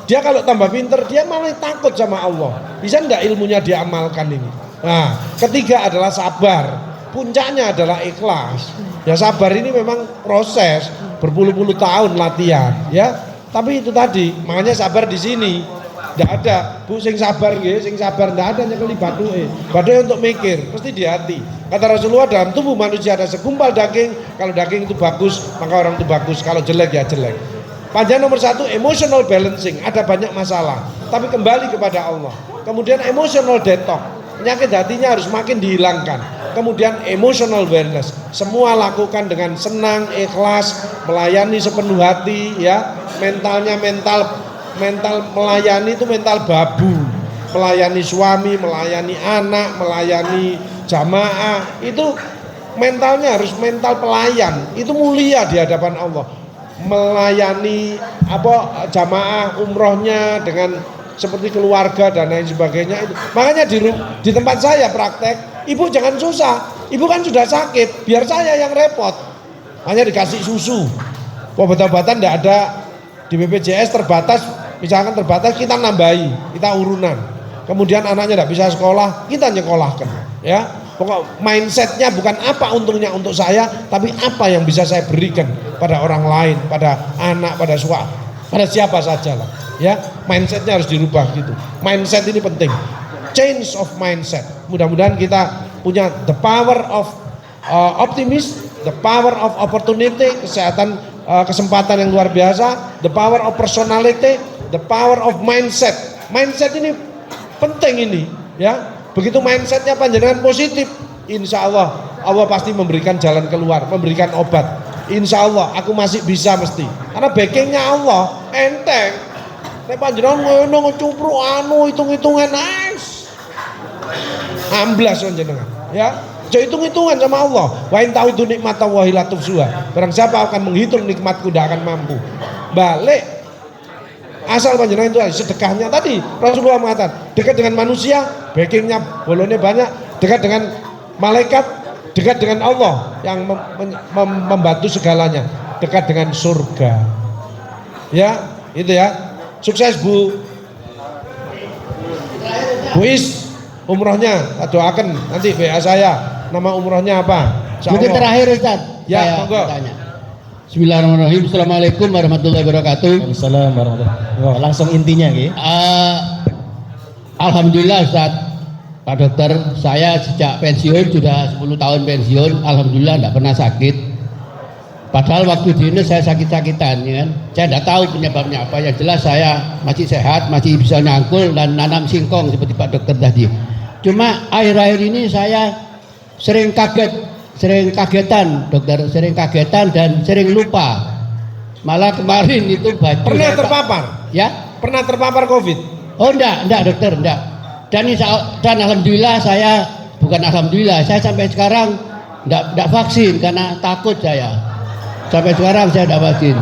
dia kalau tambah pinter, dia malah takut sama Allah. Bisa enggak ilmunya diamalkan ini? Nah, ketiga adalah sabar. Puncaknya adalah ikhlas. Ya sabar ini memang proses berpuluh-puluh tahun latihan, ya. Tapi itu tadi, makanya sabar di sini. Tidak ada, Bu sing sabar nggih, sing sabar ndak ada nyekeli bathuke. Bathuke untuk mikir, mesti di hati. Kata Rasulullah, dalam tubuh manusia ada segumpal daging, kalau daging itu bagus, maka orang itu bagus, kalau jelek ya jelek. Panjang nomor satu, emotional balancing, ada banyak masalah, tapi kembali kepada Allah. Kemudian emotional detox, penyakit hatinya harus makin dihilangkan. Kemudian emotional awareness, semua lakukan dengan senang, ikhlas, melayani sepenuh hati, ya. Mentalnya mental melayani itu mental babu, melayani suami, melayani anak, melayani jamaah, itu mentalnya harus mental pelayan, itu mulia di hadapan Allah. Melayani jamaah umrohnya dengan seperti keluarga dan lain sebagainya itu. Makanya di tempat saya praktek, ibu jangan susah, ibu kan sudah sakit, biar saya yang repot. Hanya dikasih susu, obat-obatan tidak ada, di BPJS terbatas, misalkan terbatas kita nambahi, kita urunan. Kemudian anaknya tidak bisa sekolah, kita nyekolahkan. Ya, pokok mindsetnya bukan apa untungnya untuk saya, tapi apa yang bisa saya berikan pada orang lain, pada anak, pada suami, pada siapa saja lah. Ya, mindsetnya harus dirubah gitu. Mindset ini penting. Change of mindset. Mudah-mudahan kita punya the power of optimism, the power of opportunity, kesempatan yang luar biasa, the power of personality, the power of mindset. Mindset ini penting ini, ya. Begitu mindsetnya panjenengan positif, insya Allah Allah pasti memberikan jalan keluar, memberikan obat. Insya Allah aku masih bisa mesti. Karena backingnya Allah enteng. Nek panjenengan ngono ngecupruk hitung-hitungan nice. Amblas panjenengan, ya. Jangan hitung-hitungan sama Allah. Wa in ta'udu nikmatallahi la tuhsuha. Barang siapa akan menghitung nikmatku tidak akan mampu. Balik. Asal panjenengan itu sedekahnya tadi Rasulullah mengatakan, dekat dengan manusia, backingnya bolonnya banyak, dekat dengan malaikat, dekat dengan Allah yang membantu segalanya, dekat dengan surga. Ya, itu ya. Sukses Bu Is, umrohnya doakan nanti WA saya, nama umrohnya apa? Mungkin terakhir Ustaz, ya, monggo. Bismillahirrahmanirrahim. Assalamualaikum warahmatullahi wabarakatuh. Waalaikumsalam warahmatullahi wabarakatuh. Langsung intinya nggih. Alhamdulillah Ustaz, Pak Dokter, saya sejak pensiun sudah 10 tahun pensiun, alhamdulillah tidak pernah sakit. Padahal waktu di ini saya sakit-sakitan, ya kan? Saya tidak tahu penyebabnya apa. Yang jelas saya masih sehat, masih bisa nyangkul dan nanam singkong seperti Pak Dokter tadi. Cuma akhir-akhir ini saya sering kagetan, Dokter, sering kagetan dan sering lupa. Malah kemarin itu baju. Pernah terpapar? Ya? Pernah terpapar COVID? Oh enggak Dokter, enggak. Dan alhamdulillah saya, bukan alhamdulillah, saya sampai sekarang enggak vaksin karena takut saya. Sampai sekarang saya tidak vaksin.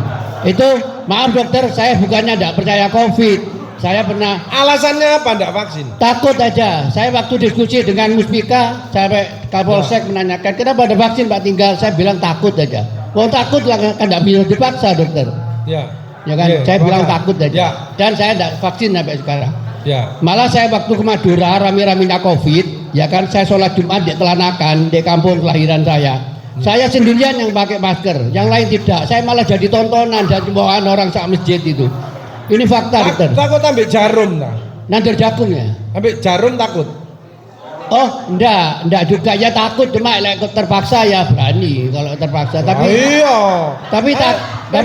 Itu maaf Dokter, saya bukannya tidak percaya COVID. Saya pernah. Alasannya apa tidak vaksin? Takut aja. Saya waktu diskusi dengan Muspika, sampai Kapolsek menanyakan kenapa ada vaksin Pak tinggal. Saya bilang takut aja. Wong takut lah kan tidak bisa dipaksa Dokter. Ya. Ya kan. Saya bilang takut aja. Ya. Dan saya tidak vaksin sampai sekarang. Ya. Malah saya waktu ke Madura rame-ramenya COVID, Ya kan saya sholat Jumat di Telanakan, di kampung kelahiran saya. Saya sendirian yang pakai masker, yang lain tidak. Saya malah jadi tontonan dan cemoohan orang sak masjid itu. Ini fakta, dokter. Takut ambil jarum nah. Nandur jagung ya? Ambil jarum takut. Oh, enggak juga ya takut, cuma terpaksa ya berani kalau terpaksa. Tapi iya. tapi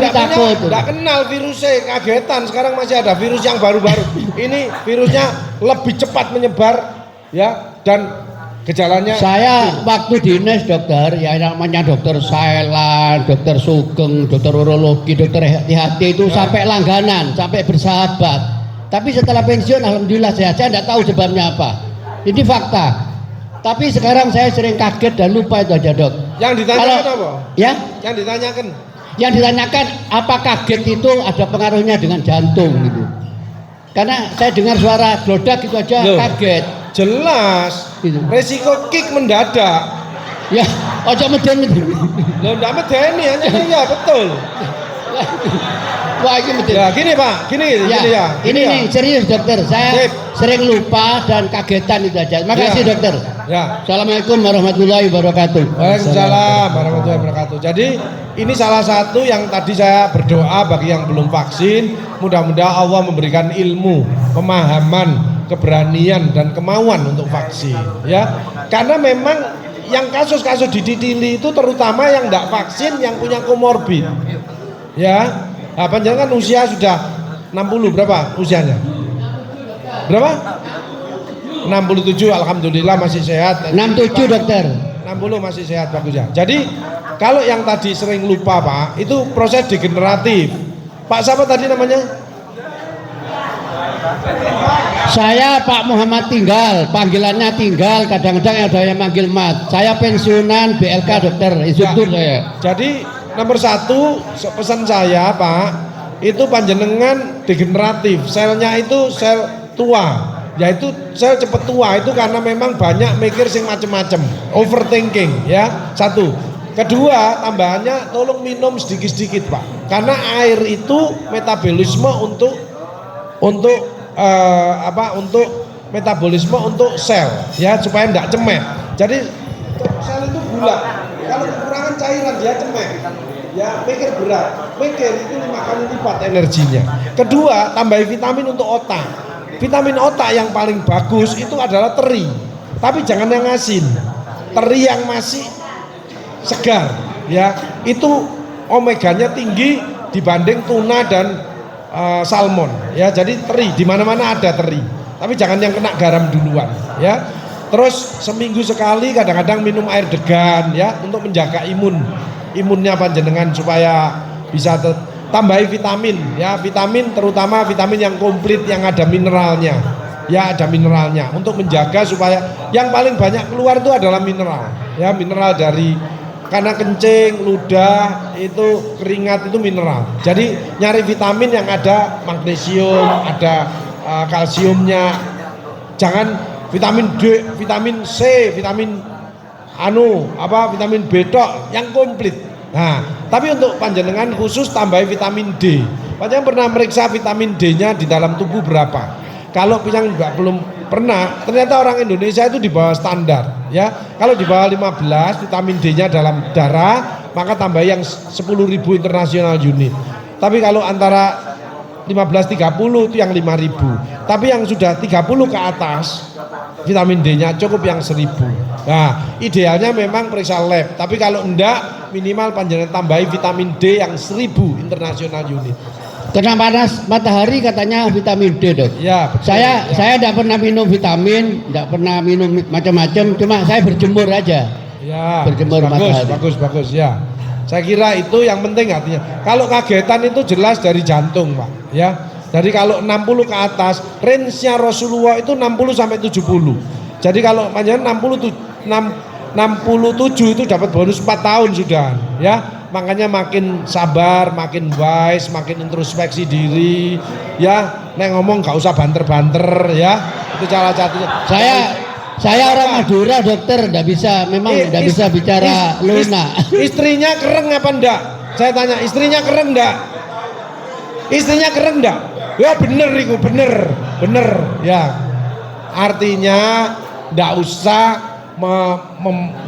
takut. Enggak kenal virusnya, kagetan. Sekarang masih ada virus yang baru-baru. Ini virusnya lebih cepat menyebar ya, dan gejalanya. Saya waktu dinas dokter, ya namanya dokter Sailan, dokter Sugeng, dokter urologi, dokter THT itu sampai langganan, sampai bersahabat. Tapi setelah pensiun alhamdulillah saya tidak tahu sebabnya apa. Ini fakta. Tapi sekarang saya sering kaget dan lupa itu aja, Dok. Yang ditanyakan apa? Ya? Yang ditanyakan. Yang ditanyakan apa kaget itu ada pengaruhnya dengan jantung gitu. Karena saya dengar suara glodak itu aja Loh, kaget. Jelas. Gitu. Resiko kick mendadak. Ya, ojo meden-meden. Loh, enggak medeni hanya ya betul. Wah, ini meden. Ya, gini Pak, gini ya. Ini nih serius dokter. Saya Sip. sering lupa dan kagetan itu aja. Makasih Ya. dokter. Ya. Assalamualaikum warahmatullahi wabarakatuh. Waalaikumsalam warahmatullahi wabarakatuh. Jadi ini salah satu yang tadi saya berdoa bagi yang belum vaksin, mudah-mudahan Allah memberikan ilmu, pemahaman, keberanian dan kemauan untuk vaksin ya. Karena memang yang kasus-kasus di Titili itu terutama yang tidak vaksin, yang punya komorbid. Ya. Nah, panjenengan usia sudah 60 berapa usianya? Berapa? 67, alhamdulillah masih sehat. 67 dokter. 60 masih sehat, bagus ya. Jadi kalau yang tadi sering lupa Pak, itu proses degeneratif. Pak siapa tadi namanya? Saya Pak Muhammad Tinggal, panggilannya Tinggal, kadang-kadang ada yang manggil Mat. Saya pensiunan BLK dokter, instruktur saya. Jadi nomor satu pesan saya Pak, itu panjenengan degeneratif, selnya itu sel tua, yaitu sel cepet tua itu karena memang banyak mikir sing macem-macem, overthinking ya. Satu. Kedua, tambahannya tolong minum sedikit-sedikit Pak, karena air itu metabolisme untuk metabolisme untuk sel ya, supaya tidak cemet. Jadi sel itu gula, kalau kekurangan cairan dia cemet ya, mikir berat, mikir itu 5 kali lipat energinya. Kedua, tambahi vitamin untuk otak. Vitamin otak yang paling bagus itu adalah teri, tapi jangan yang asin, teri yang masih segar ya, itu omeganya tinggi dibanding tuna dan salmon ya. Jadi teri di mana-mana ada teri, tapi jangan yang kena garam duluan ya. Terus seminggu sekali kadang-kadang minum air degan ya, untuk menjaga imunnya panjenengan supaya bisa tambahi vitamin ya, vitamin terutama vitamin yang komplit yang ada mineralnya ya, ada mineralnya untuk menjaga supaya yang paling banyak keluar itu adalah mineral ya, mineral dari karena kencing, ludah, itu keringat itu mineral. Jadi nyari vitamin yang ada magnesium, ada kalsiumnya. Jangan vitamin D, vitamin C, vitamin vitamin B tok yang komplit. Nah, tapi untuk panjenengan khusus tambahi vitamin D. Panjenengan pernah meriksa vitamin D-nya di dalam tubuh berapa? Kalau yang belum pernah, ternyata orang Indonesia itu di bawah standar ya. Kalau di bawah 15 vitamin D-nya dalam darah, maka tambah yang 10.000 international unit. Tapi kalau antara 15-30 itu yang 5.000. Tapi yang sudah 30 ke atas vitamin D-nya cukup yang 1.000. Nah, idealnya memang periksa lab. Tapi kalau enggak, minimal panjenengan tambahi vitamin D yang 1.000 international unit. Kena panas matahari katanya vitamin D dok. Ya, betul, Saya tidak pernah minum vitamin, tidak pernah minum macam-macam, cuma saya berjemur aja. Ya, Berjemur matahari. bagus ya. Saya kira itu yang penting artinya. Kalau kagetan itu jelas dari jantung Pak ya. Jadi kalau 60 ke atas, range-nya Rasulullah itu 60 sampai 70. Jadi kalau panjenengan 67 itu dapat bonus 4 tahun sudah ya. Makanya makin sabar, makin wise, makin introspeksi diri ya. Nek ngomong gak usah banter-banter ya. Itu cara satunya. Saya orang Madura dokter, tidak bisa, memang tidak bisa bicara lunak. Istrinya kereng apa enggak? Saya tanya, istrinya kereng enggak? Istrinya kereng enggak? Ya bener itu, bener ya. Artinya ndak usah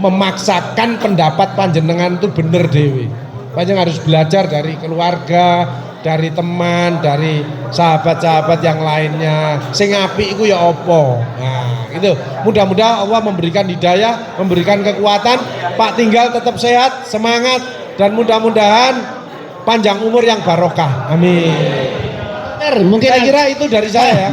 memaksakan pendapat panjenengan itu bener dewe. Panjenengan harus belajar dari keluarga, dari teman, dari sahabat-sahabat yang lainnya. Sing apik iku ya apa? Nah, itu. Mudah-mudahan Allah memberikan hidayah, memberikan kekuatan. Pak Tinggal tetap sehat, semangat, dan mudah-mudahan panjang umur yang barokah. Amin. Mungkin Saya kira itu dari saya.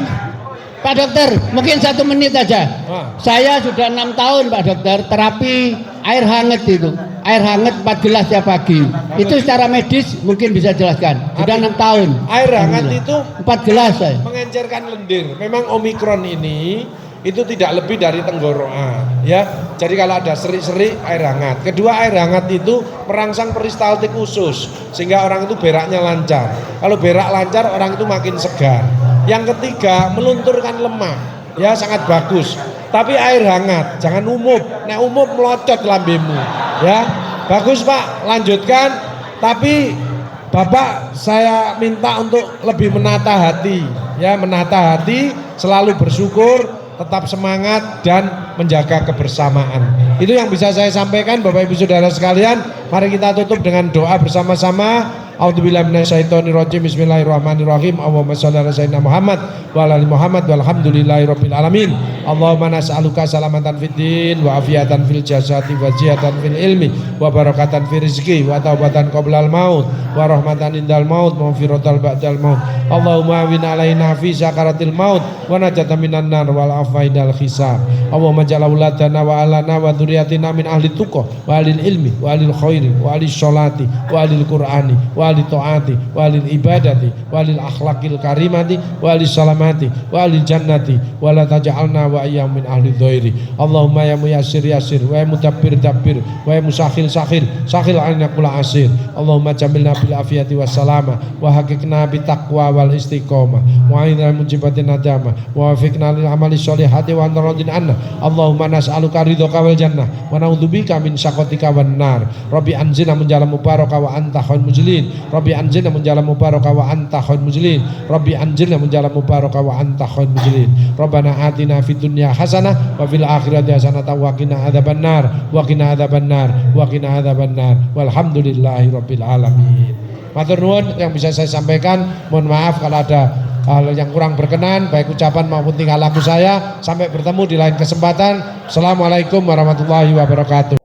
Pak Dokter, mungkin 1 menit aja. Saya sudah 6 tahun Pak Dokter terapi air hangat itu. Air hangat 4 gelas tiap pagi. Itu secara medis mungkin bisa jelaskan. Sudah 6 tahun. Air hangat itu 4 gelas saya. mengencerkan lendir. Memang Omikron ini itu tidak lebih dari tenggorokan, ya. Jadi kalau ada seri-seri, air hangat. Kedua, air hangat itu merangsang peristaltik usus sehingga orang itu beraknya lancar. Kalau berak lancar, orang itu makin segar. Yang ketiga, melunturkan lemak, ya, sangat bagus. Tapi air hangat, jangan umup. Nek umup melocot lambemu, ya. Bagus Pak, lanjutkan. Tapi Bapak saya minta untuk lebih menata hati, ya, menata hati, selalu bersyukur, tetap semangat dan menjaga kebersamaan. Itu yang bisa saya sampaikan Bapak Ibu Saudara sekalian. Mari kita tutup dengan doa bersama-sama. A'udzubillahi minasyaitonirrajim. Bismillahirrahmanirrahim. Allahumma shalli ala sayyidina Muhammad wa ala ali Muhammad walhamdulillahirabbil alamin. Allahumma nas'aluka salamatan fid din wa afiatan fil jasadi wa ziyatan fil ilmi wa barakatan fil rizqi wa taubatan qablal maut wa rahmatan indal maut wa firatan ba'dal maut. Allahumma awin alaina fi sakaratil maut wa najatan minan nar wal afaidal hisab. Allahumma ja'al auladana wa alana wa dzurriyyatina min ahli tuqah wa ahli ilmi wa ahli khairi wa ahli sholati wa ahli qur'ani wa ahli taati wa ahli ibadati wa ahli akhlaqil karimati wa ahli salamati wa ahli jannati wa la taj'alna wa ayyam min ahli dhairi. Allahumma ya muyassir yassir wa ya mudabbir dabbir wa ya musakhil sakhir sakhil alaina kula asir. Allahumma jamilna bil afiyati was salama wa haqiqna bit taqwa wal istiqomah wa inna mujibatin nadama wa wafiqna lil amali sholihati wa antaradin anna. Allahumma nas'aluka ridhaka wal jannah wa na'udzubika min syaqatika wan nar. Rabbi anzilna min jalan mubarakah wa anta khairul mujlin. Rabbi anzilna min jalan mubarakah wa anta khairul mujlin. Rabbi anzilna min jalan mubarakah wa anta khairul mujlin. Rabbana atina fid dunya hasanah wa fil akhirati hasanah wa qina adzabannar wa qina adzabannar wa qina adzabannar. Walhamdulillahi rabbil alamin. Matur nuwun yang bisa saya sampaikan. Mohon maaf kalau ada hal yang kurang berkenan baik ucapan maupun tingkah laku saya. Sampai bertemu di lain kesempatan. Assalamualaikum warahmatullahi wabarakatuh.